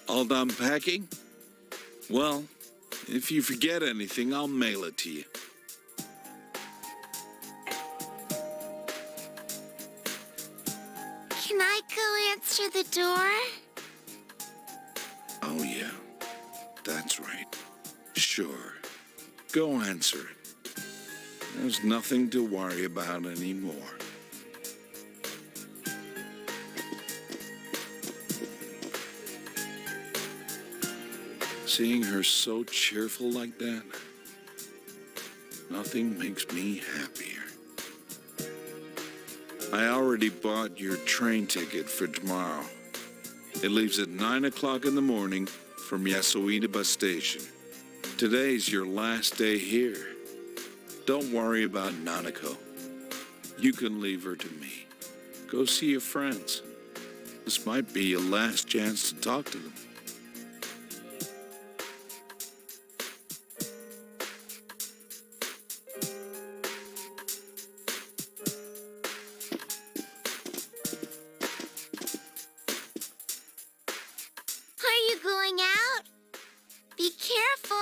All done packing? Well, if you forget anything, I'll mail it to you. Can I go answer the door? Oh, yeah. That's right. Sure. Go answer it. There's nothing to worry about anymore. Seeing her so cheerful like that, nothing makes me happier. I already bought your train ticket for tomorrow. It leaves at 9 o'clock in the morning from Yasuida bus station. Today's your last day here. Don't worry about Nanako. You can leave her to me. Go see your friends. This might be your last chance to talk to them. Are you going out? Be careful.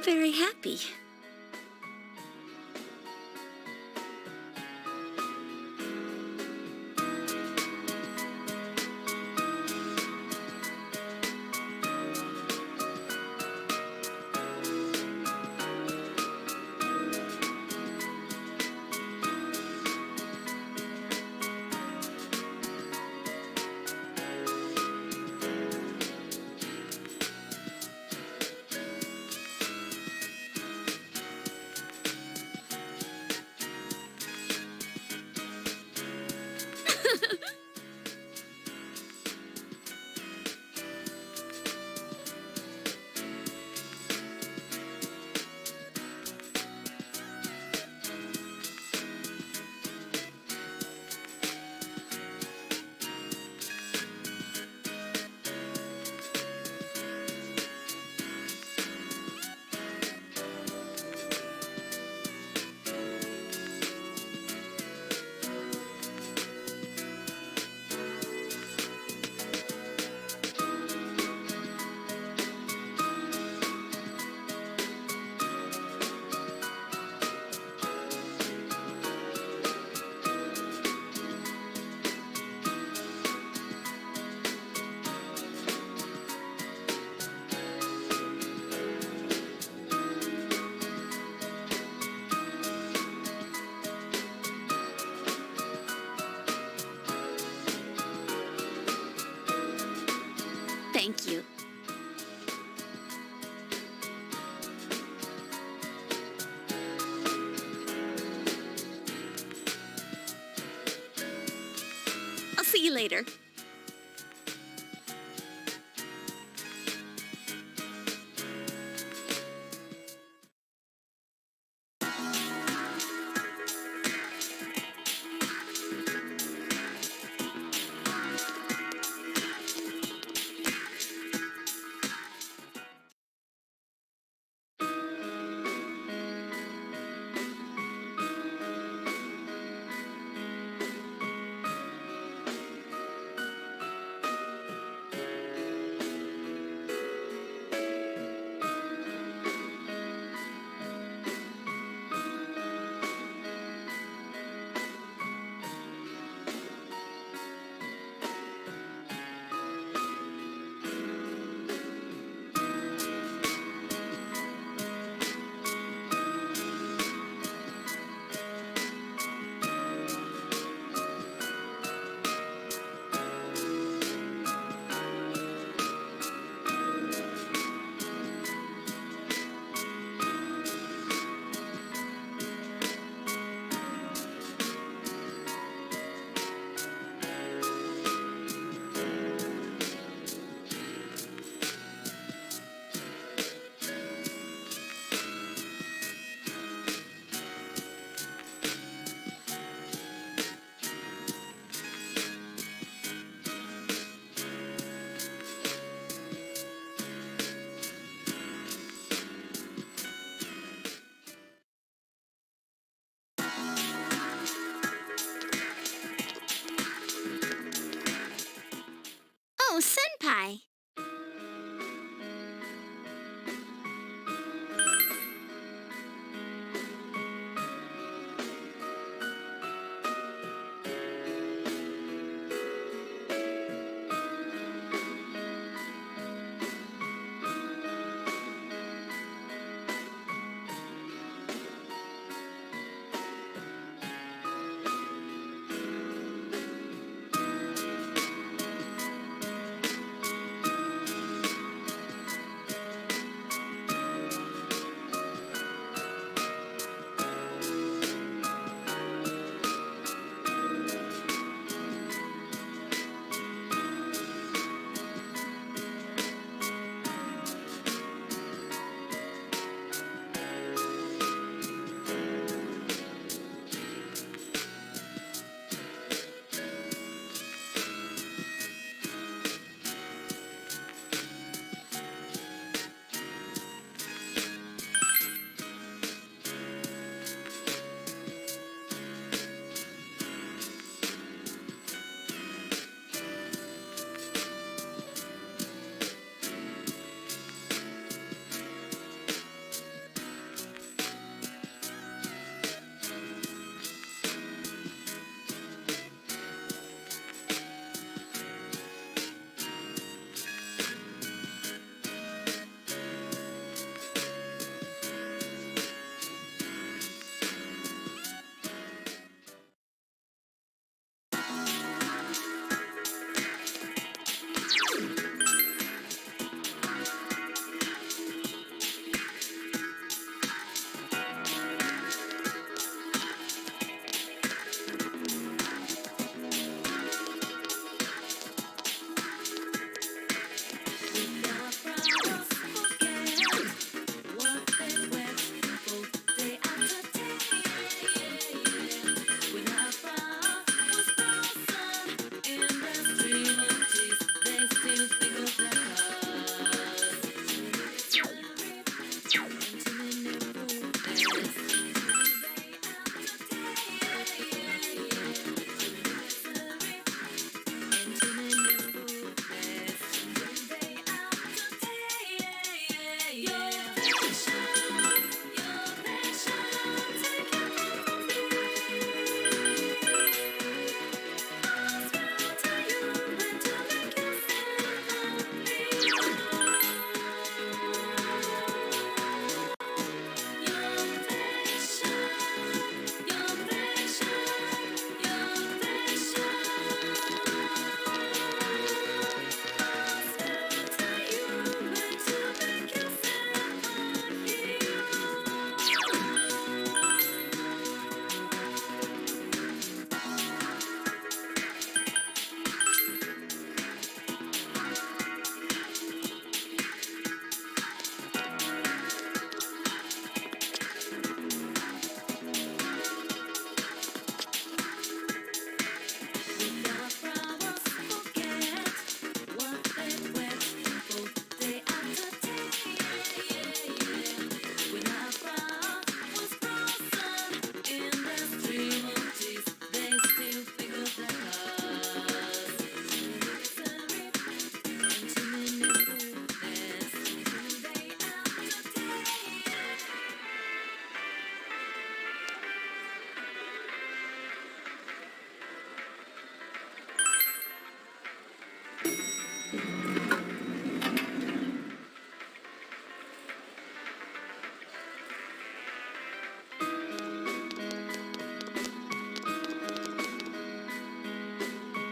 seem very happy. Thank you. I'll see you later. Oh, Senpai.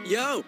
Yo!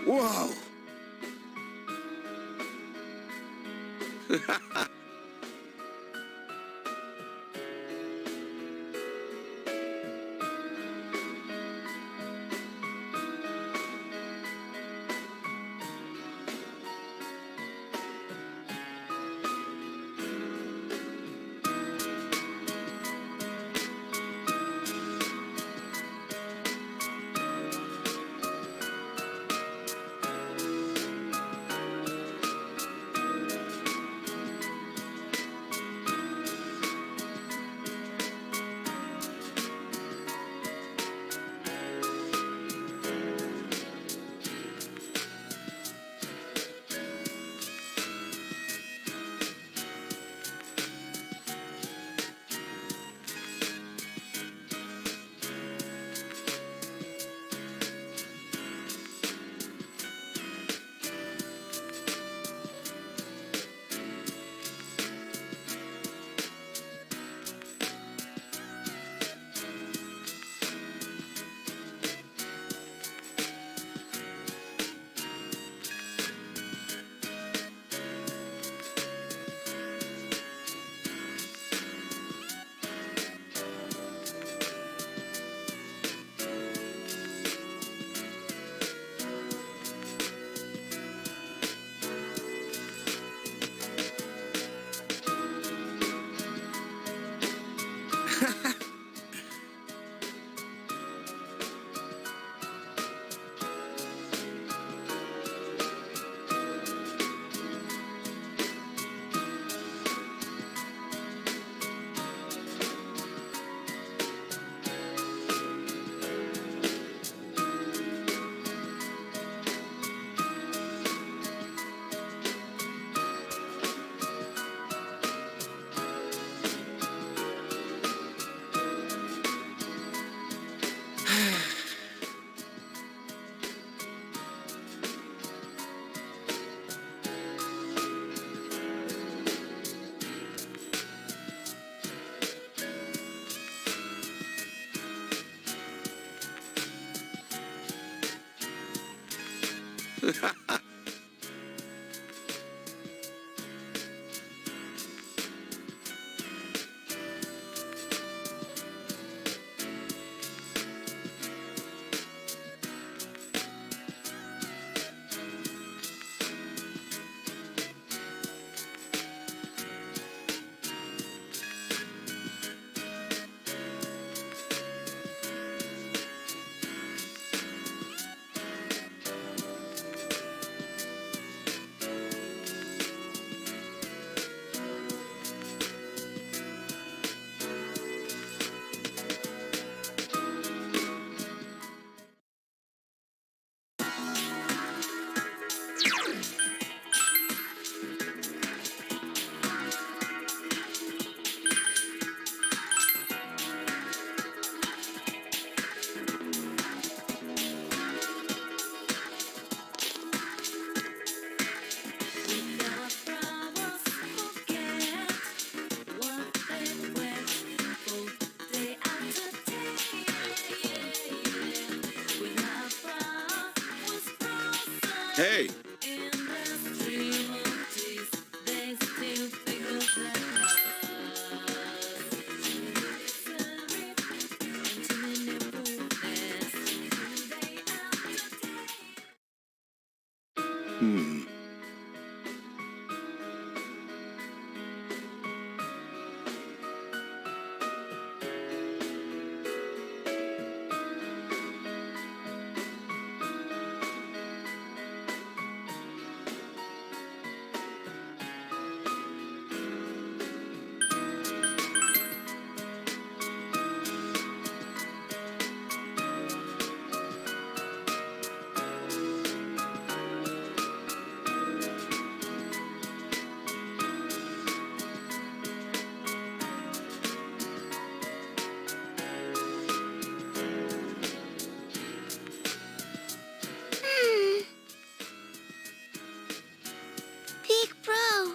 Whoa! Hey! Hmm. Peak Pro.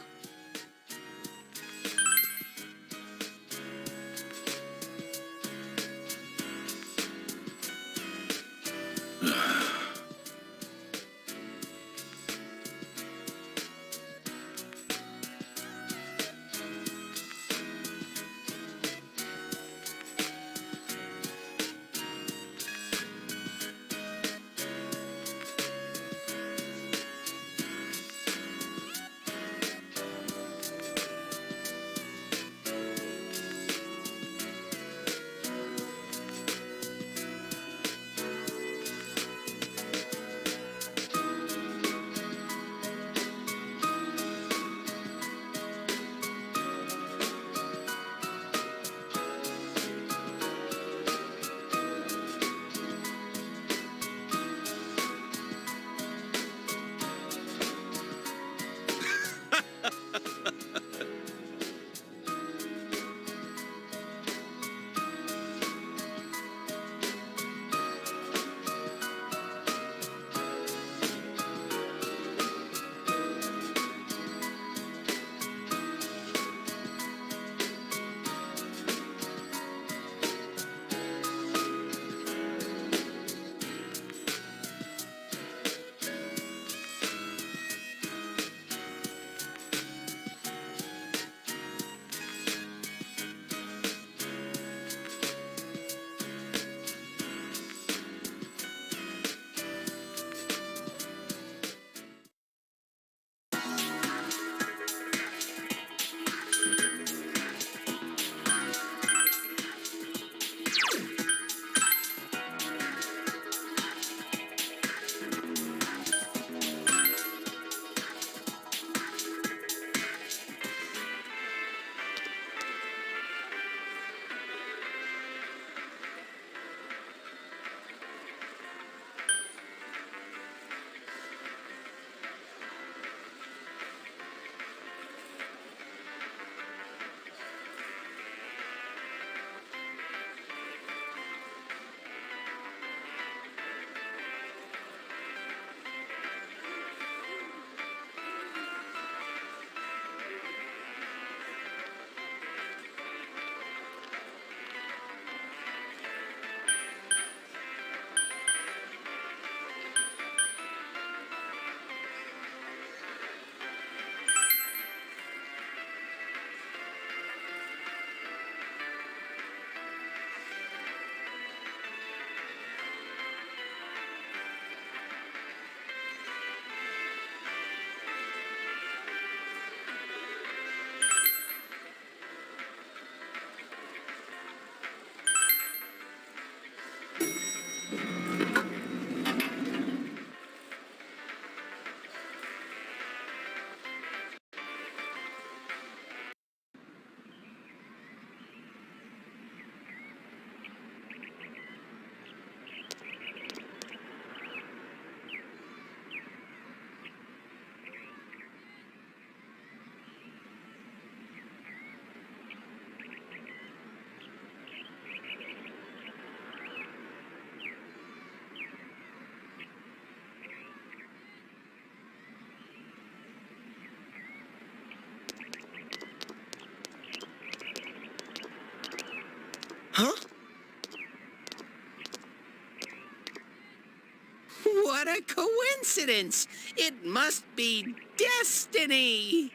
what a coincidence! It must be destiny!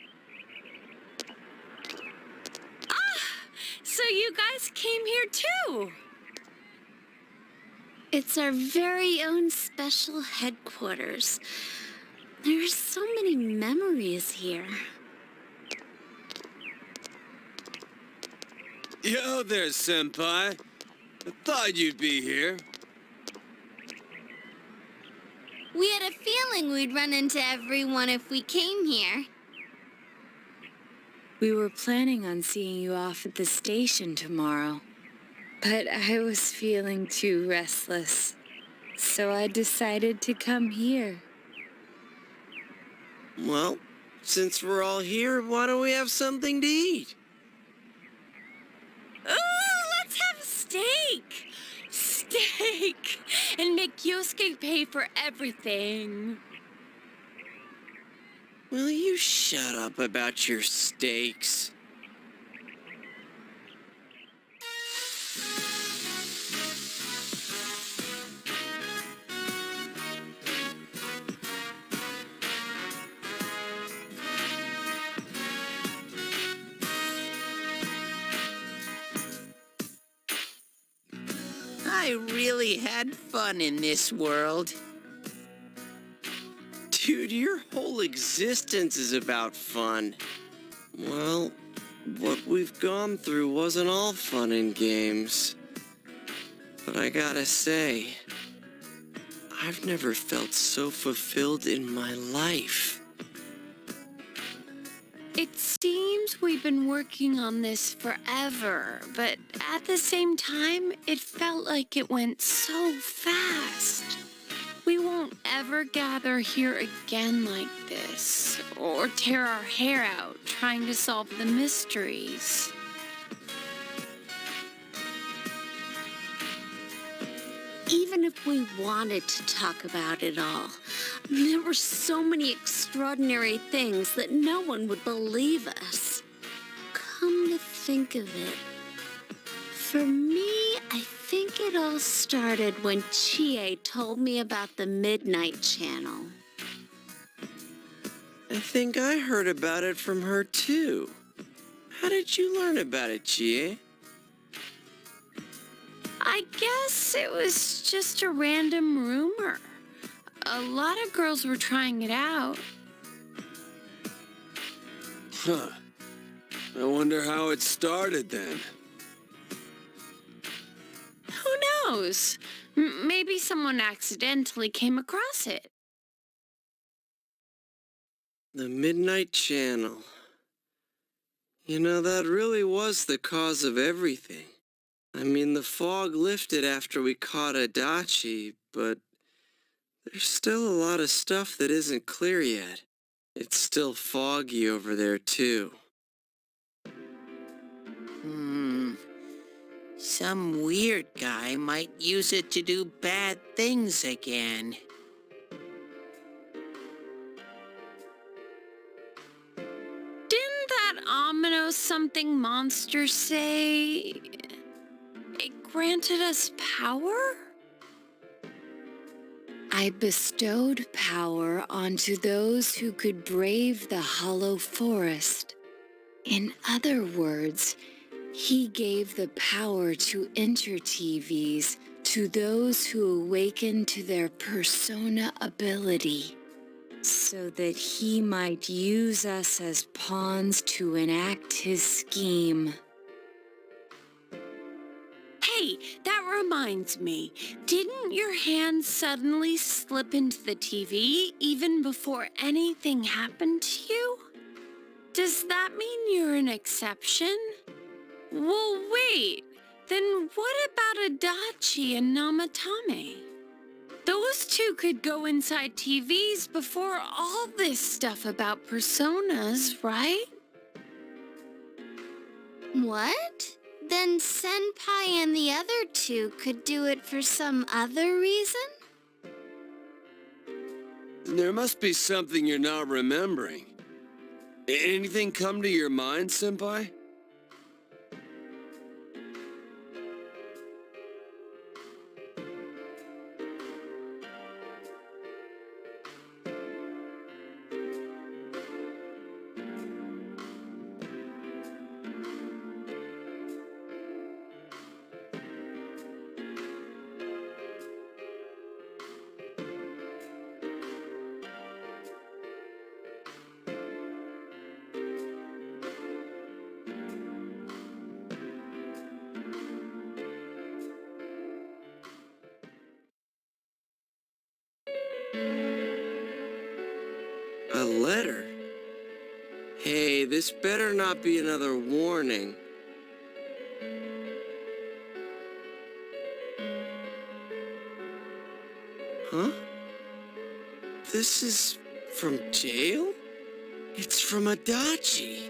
So you guys came here too? It's our very own special headquarters. There are so many memories here. Yo there, Senpai. I thought you'd be here. We had a feeling we'd run into everyone if we came here. We were planning on seeing you off at the station tomorrow, but I was feeling too restless, so I decided to come here. Well, since we're all here, why don't we have something to eat? Ooh, let's have steak! Steak! And make Yosuke pay for everything. Will you shut up about your steaks? I really had fun in this world. Dude, your whole existence is about fun. Well, what we've gone through wasn't all fun and games. But I gotta say, I've never felt so fulfilled in my life. It seems we've been working on this forever, but at the same time, it felt like it went so fast. We won't ever gather here again like this, or tear our hair out trying to solve the mysteries. Even if we wanted to talk about it all, there were so many extraordinary things that no one would believe us. Come to think of it, for me, I think it all started when Chie told me about the Midnight Channel. I think I heard about it from her too. How did you learn about it, Chie? I guess it was just a random rumor. A lot of girls were trying it out. Huh. I wonder how it started then. Who knows? Maybe someone accidentally came across it. The Midnight Channel. You know, that really was the cause of everything. I mean, the fog lifted after we caught Adachi, but there's still a lot of stuff that isn't clear yet. It's still foggy over there, too. Some weird guy might use it to do bad things again. Didn't that ominous something monster say it granted us power? I bestowed power onto those who could brave the hollow forest. In other words, he gave the power to inter-TVs to those who awakened to their persona ability, so that he might use us as pawns to enact his scheme. Hey, that reminds me. Didn't your hand suddenly slip into the TV even before anything happened to you? Does that mean you're an exception? Well, wait. Then what about Adachi and Namatame? Those two could go inside TVs before all this stuff about personas, right? What? Then Senpai and the other two could do it for some other reason? There must be something you're not remembering. Anything come to your mind, Senpai? letter. Hey, this better not be another warning. Huh? This is from jail? It's from Adachi.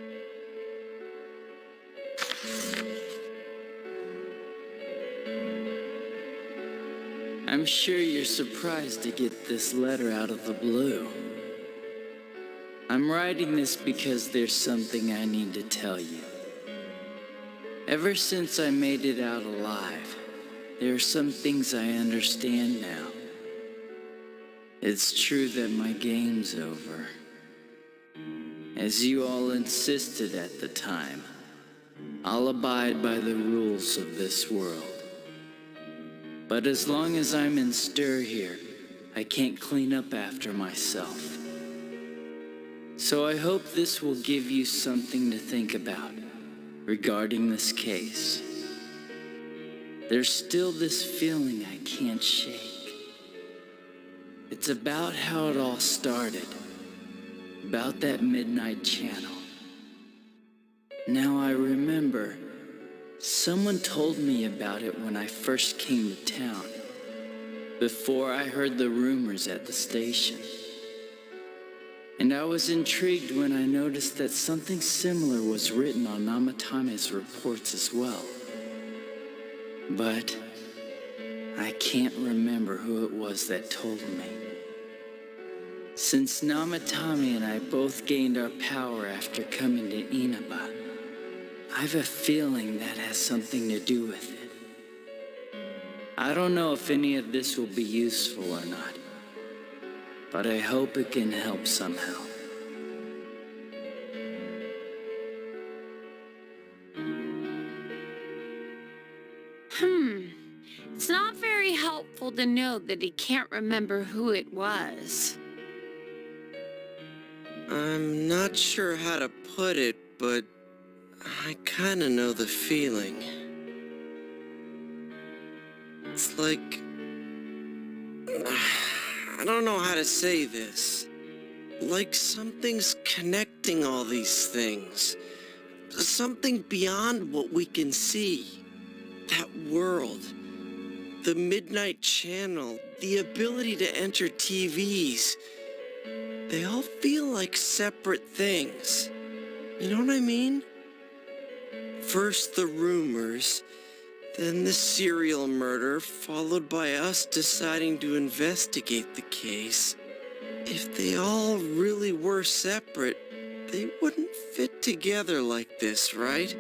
I'm sure you're surprised to get this letter out of the blue. I'm writing this because there's something I need to tell you. Ever since I made it out alive, there are some things I understand now. It's true that my game's over. As you all insisted at the time, I'll abide by the rules of this world. But as long as I'm in stir here, I can't clean up after myself. So I hope this will give you something to think about regarding this case. There's still this feeling I can't shake. It's about how it all started, about that midnight channel. Now I remember, someone told me about it when I first came to town, before I heard the rumors at the station. And I was intrigued when I noticed that something similar was written on Namatame's reports as well. But I can't remember who it was that told me. Since Namatame and I both gained our power after coming to Inaba, I've a feeling that has something to do with it. I don't know if any of this will be useful or not, but I hope it can help somehow. It's not very helpful to know that he can't remember who it was. I'm not sure how to put it, but I kinda know the feeling. It's like... I don't know how to say this. Like something's connecting all these things. Something beyond what we can see. That world. The midnight channel. The ability to enter TVs. They all feel like separate things. You know what I mean? First the rumors, then the serial murder, followed by us deciding to investigate the case. If they all really were separate, they wouldn't fit together like this, right?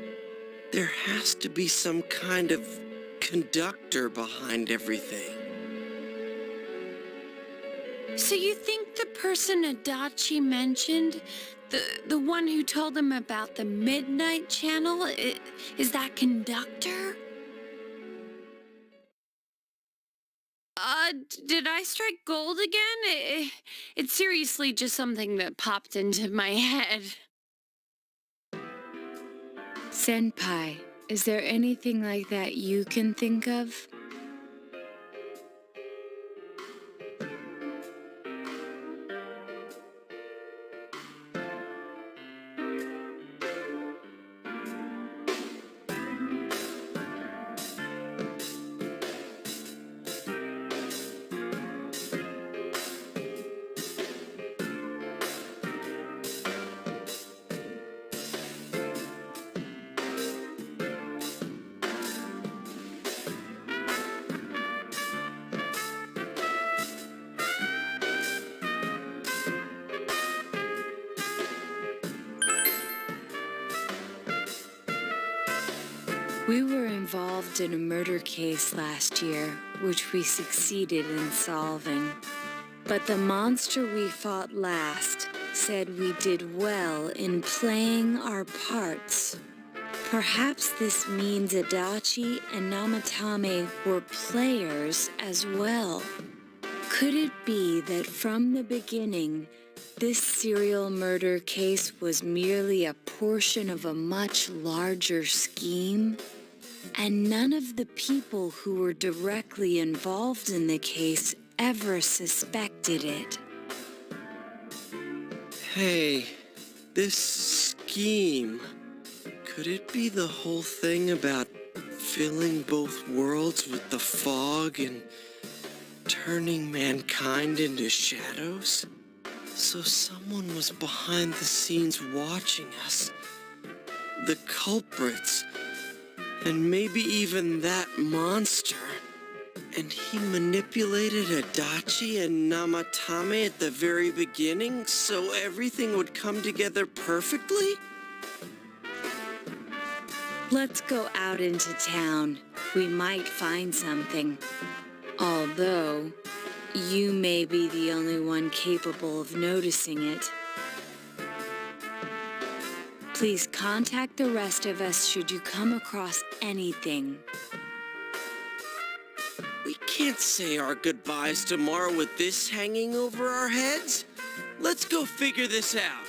There has to be some kind of conductor behind everything. So you think the person Adachi mentioned, the one who told him about the Midnight Channel, is that conductor? Did I strike gold again? It's seriously just something that popped into my head. Senpai, is there anything like that you can think of? We were involved in a murder case last year, which we succeeded in solving. But the monster we fought last said we did well in playing our parts. Perhaps this means Adachi and Namatame were players as well. Could it be that from the beginning, this serial murder case was merely a portion of a much larger scheme? And none of the people who were directly involved in the case ever suspected it. Hey, this scheme. Could it be the whole thing about filling both worlds with the fog and turning mankind into shadows? So someone was behind the scenes watching us. The culprits. And maybe even that monster. And he manipulated Adachi and Namatame at the very beginning so everything would come together perfectly? Let's go out into town. We might find something. Although, you may be the only one capable of noticing it. Please contact the rest of us should you come across anything. We can't say our goodbyes tomorrow with this hanging over our heads. Let's go figure this out.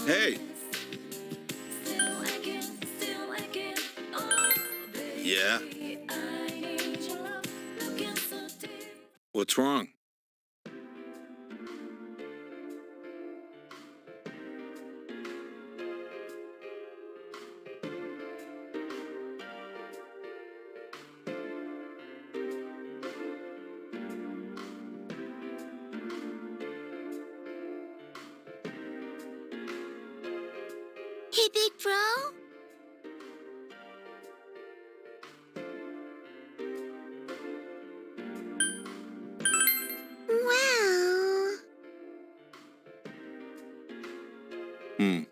Hey! Yeah? What's wrong? Hey, big bro? Well... Hmm.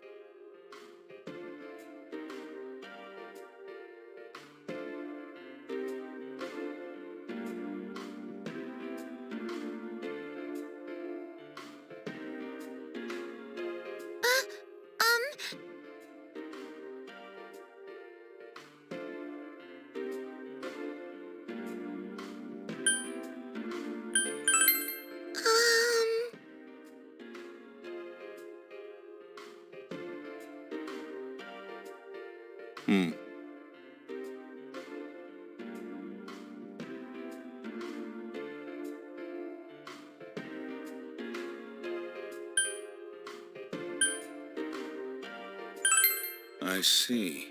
Hmm. I see.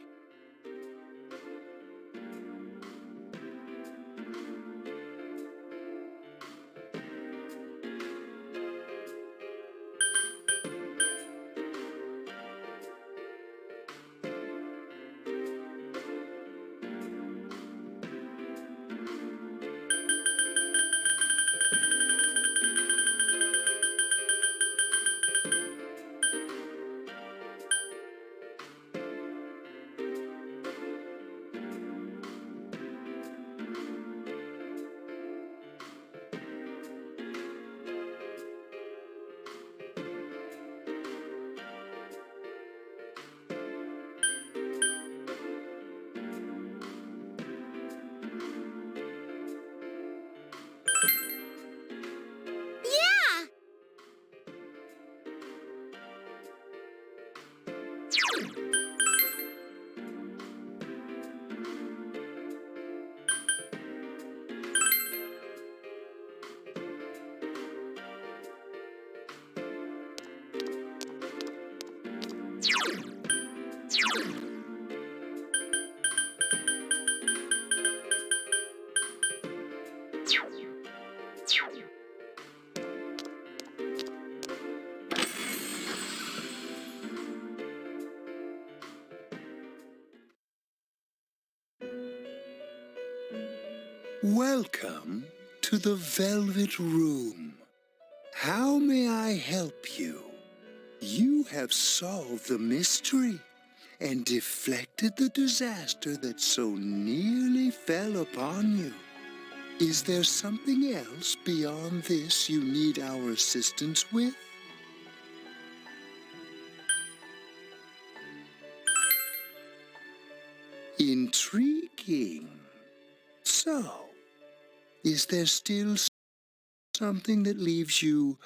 Welcome to the Velvet Room. How may I help you? You have solved the mystery and deflected the disaster that so nearly fell upon you. Is there something else beyond this you need our assistance with? Intriguing. So, is there still something that leaves you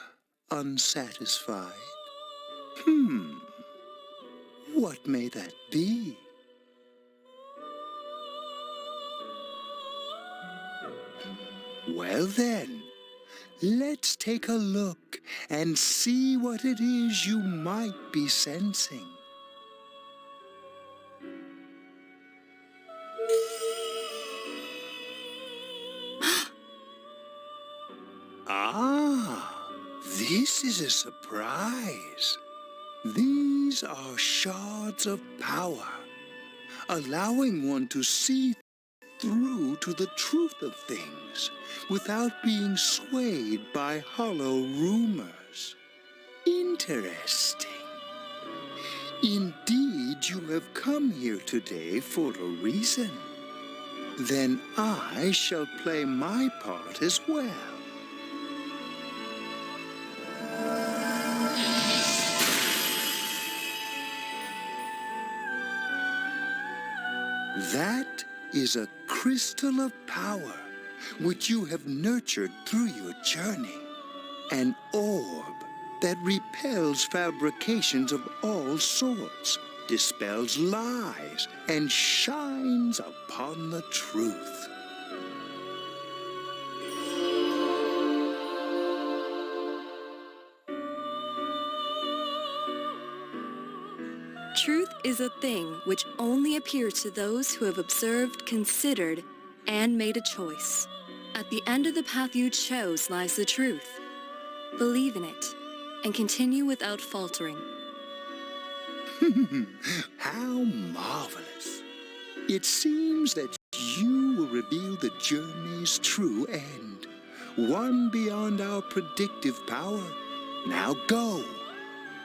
unsatisfied? What may that be? Well then, let's take a look and see what it is you might be sensing. Ah, this is a surprise. These are shards of power, allowing one to see through to the truth of things without being swayed by hollow rumors. Interesting. Indeed, you have come here today for a reason. Then I shall play my part as well. That is a crystal of power which you have nurtured through your journey. An orb that repels fabrications of all sorts, dispels lies, and shines upon the truth. Truth is a thing which only appears to those who have observed, considered, and made a choice. At the end of the path you chose lies the truth. Believe in it, and continue without faltering. How marvelous. It seems that you will reveal the journey's true end, one beyond our predictive power. Now go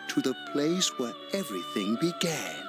to the place where everything began.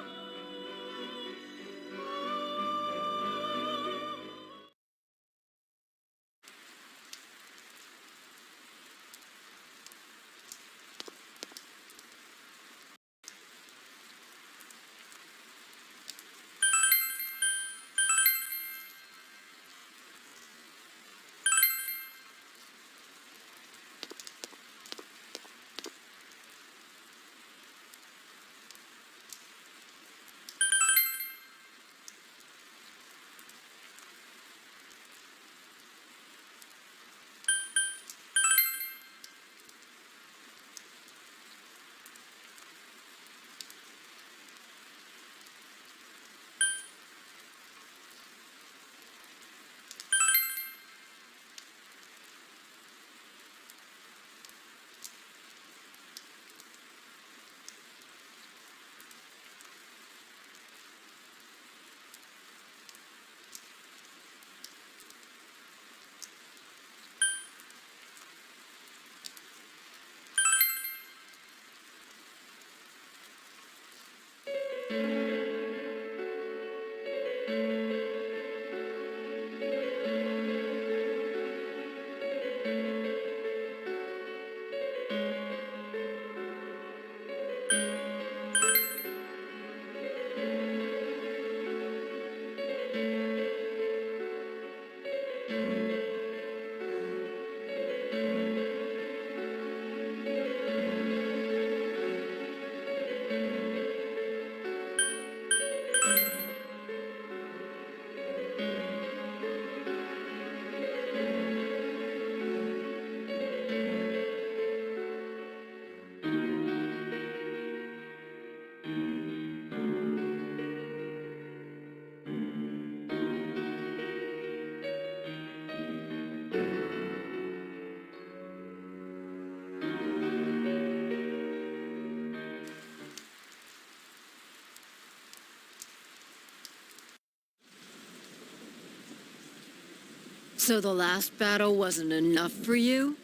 So the last battle wasn't enough for you?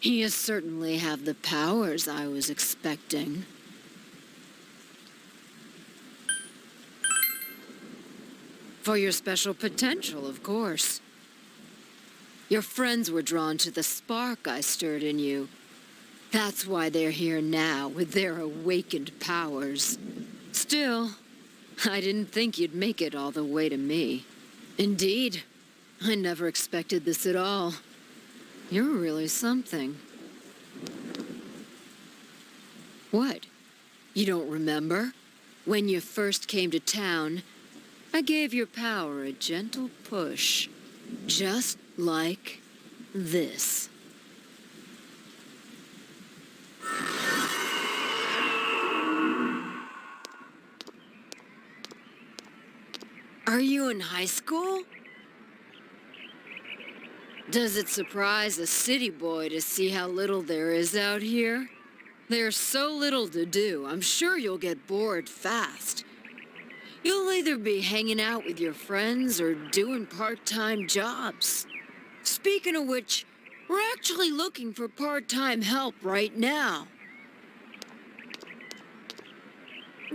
You certainly have the powers I was expecting. For your special potential, of course. Your friends were drawn to the spark I stirred in you. That's why they're here now, with their awakened powers. Still, I didn't think you'd make it all the way to me. Indeed, I never expected this at all. You're really something. What? You don't remember? When you first came to town, I gave your power a gentle push. Just like this. Are you in high school? Does it surprise a city boy to see how little there is out here? There's so little to do, I'm sure you'll get bored fast. You'll either be hanging out with your friends or doing part-time jobs. Speaking of which, we're actually looking for part-time help right now.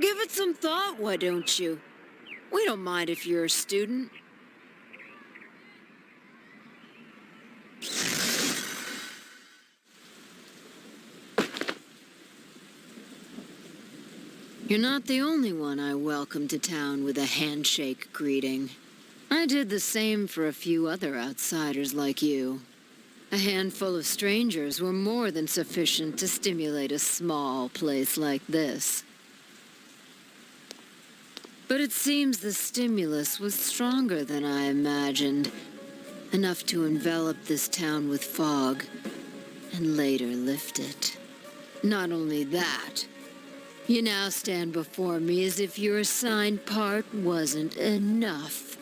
Give it some thought, why don't you? We don't mind if you're a student. You're not the only one I welcomed to town with a handshake greeting. I did the same for a few other outsiders like you. A handful of strangers were more than sufficient to stimulate a small place like this. But it seems the stimulus was stronger than I imagined. Enough to envelop this town with fog, and later lift it. Not only that, you now stand before me as if your assigned part wasn't enough.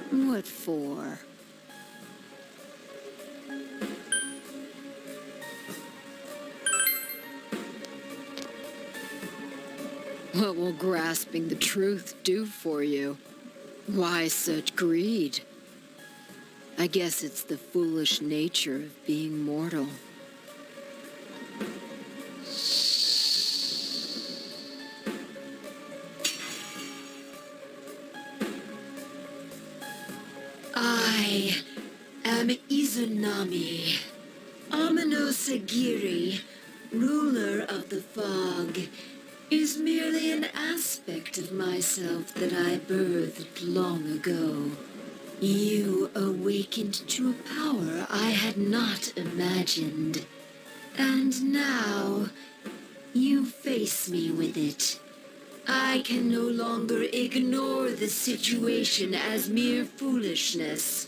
What for? What will grasping the truth do for you? Why such greed? I guess it's the foolish nature of being mortal. I am Izanami, Amino Sagiri, ruler of the fog, is merely an aspect of myself that I birthed long ago. You awakened to a power I had not imagined. And now, you face me with it. I can no longer ignore the situation as mere foolishness.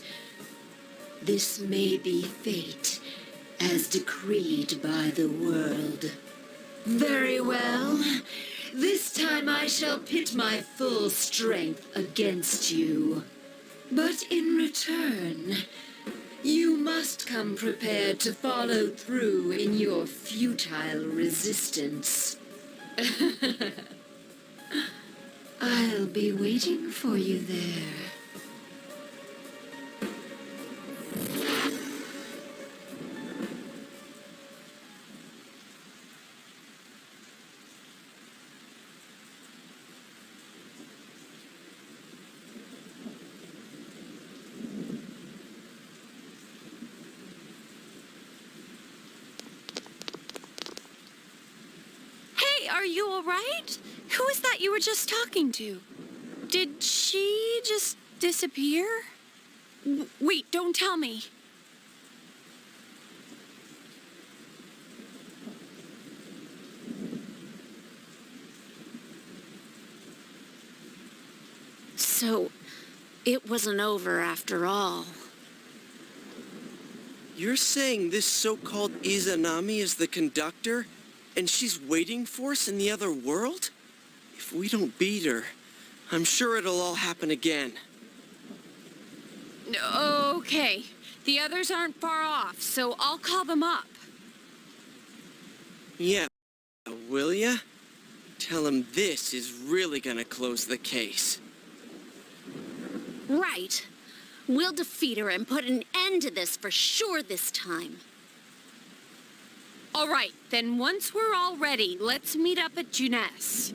This may be fate, as decreed by the world. Very well. This time I shall pit my full strength against you. But in return, you must come prepared to follow through in your futile resistance. I'll be waiting for you there. Are you all right? Who is that you were just talking to? Did she just disappear? Wait, don't tell me. So, it wasn't over after all. You're saying this so-called Izanami is the conductor? And she's waiting for us in the other world? If we don't beat her, I'm sure it'll all happen again. Okay, the others aren't far off, so I'll call them up. Yeah, will ya? Tell them this is really gonna close the case. Right. We'll defeat her and put an end to this for sure this time. All right, then once we're all ready, let's meet up at Juness.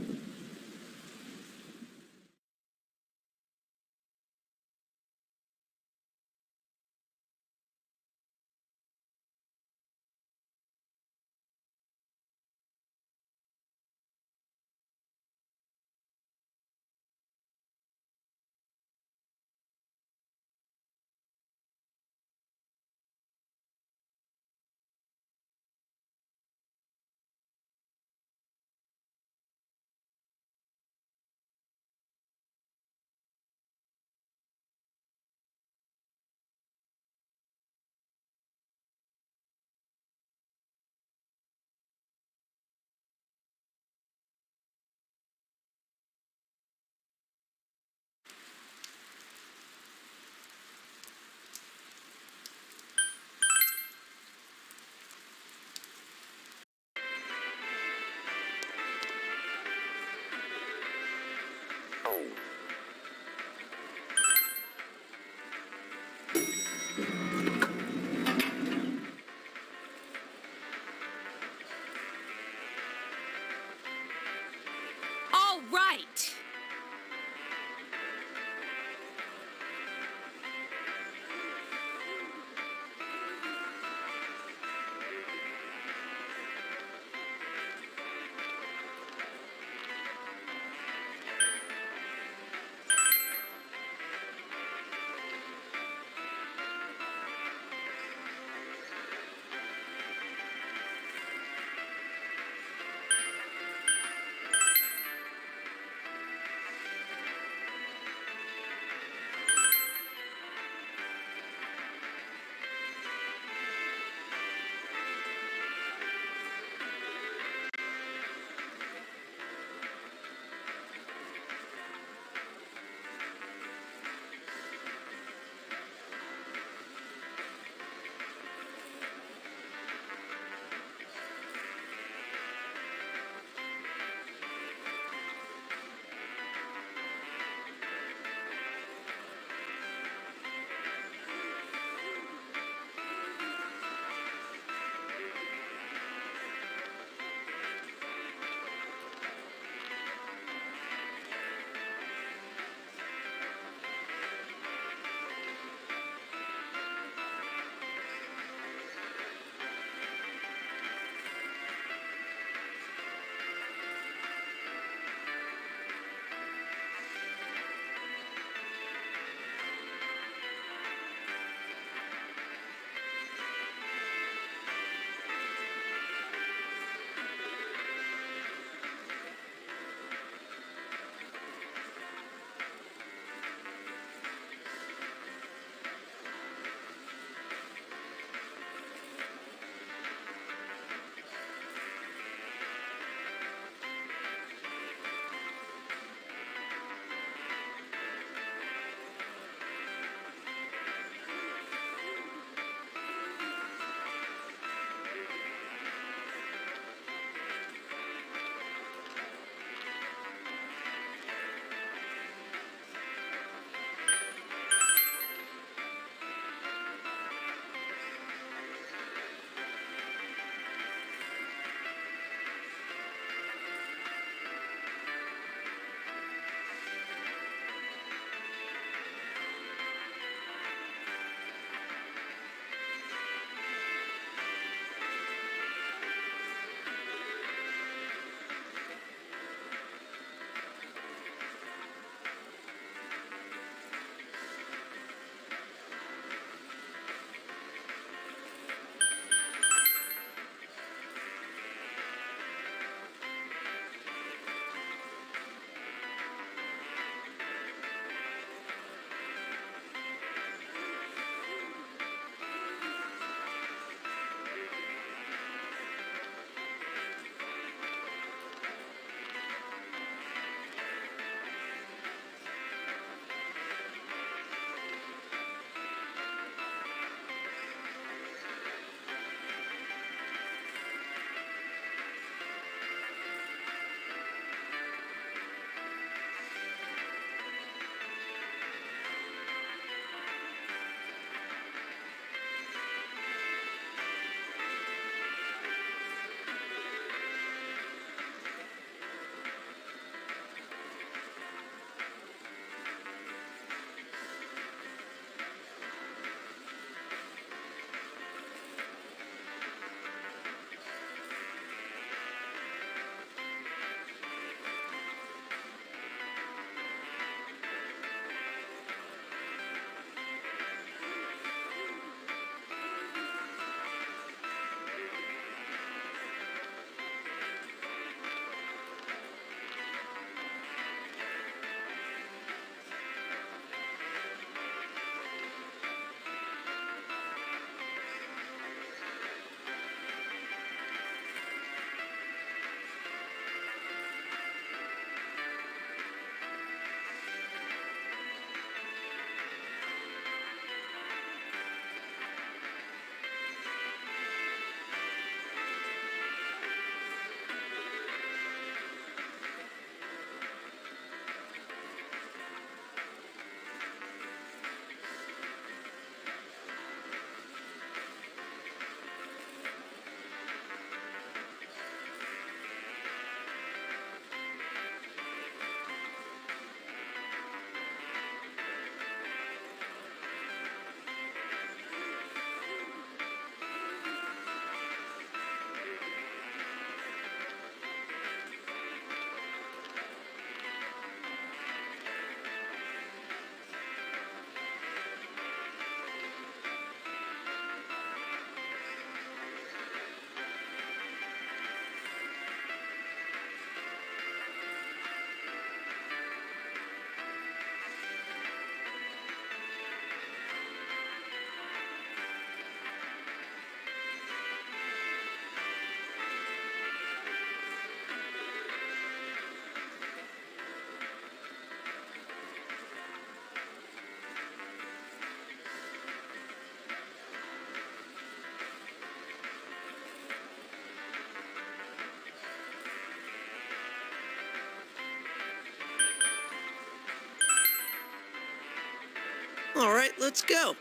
let's go.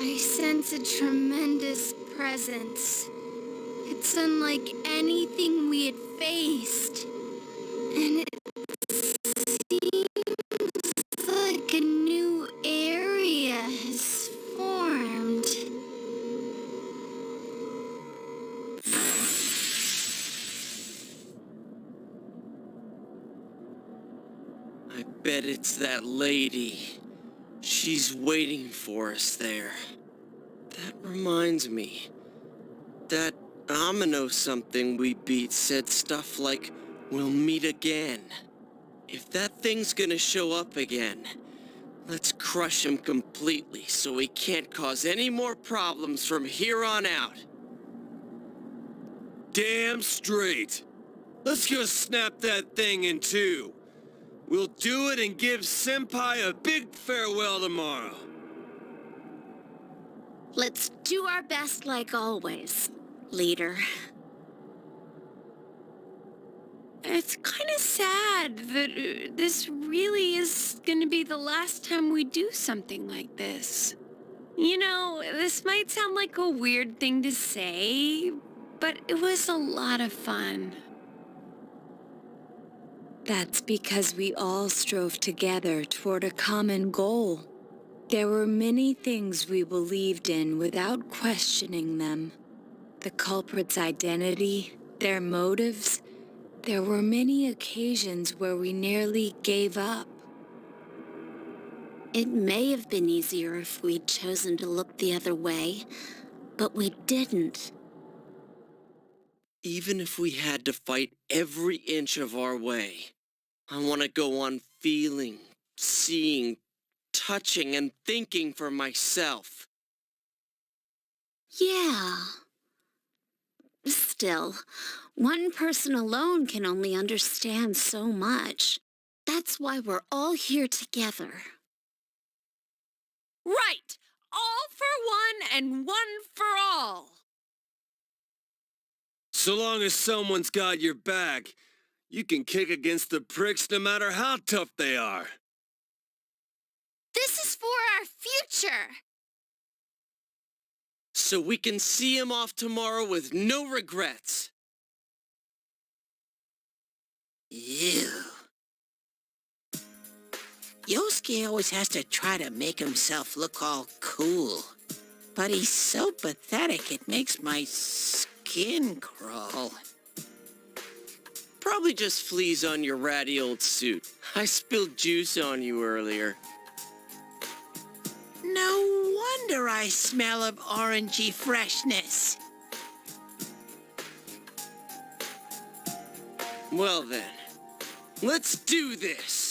I sense a tremendous presence. It's unlike anything we had faced. And it seems like a new area has formed. I bet it's that lady. She's waiting for us there. That reminds me. That Amino something we beat said stuff like, "We'll meet again." If that thing's gonna show up again, let's crush him completely so he can't cause any more problems from here on out. Damn straight. Let's go snap that thing in two. We'll do it and give Senpai a big farewell tomorrow. Let's do our best like always, leader. It's kind of sad that this really is going to be the last time we do something like this. You know, this might sound like a weird thing to say, but it was a lot of fun. That's because we all strove together toward a common goal. There were many things we believed in without questioning them. The culprit's identity, their motives. There were many occasions where we nearly gave up. It may have been easier if we'd chosen to look the other way, but we didn't. Even if we had to fight every inch of our way, I want to go on feeling, seeing, touching, and thinking for myself. Yeah. Still, one person alone can only understand so much. That's why we're all here together. Right! All for one and one for all! So long as someone's got your back, you can kick against the pricks no matter how tough they are. This is for our future. So we can see him off tomorrow with no regrets. Ew. Yosuke always has to try to make himself look all cool. But he's so pathetic it makes my skin crawl. Probably just fleas on your ratty old suit. I spilled juice on you earlier. No wonder I smell of orangey freshness. Well then, let's do this!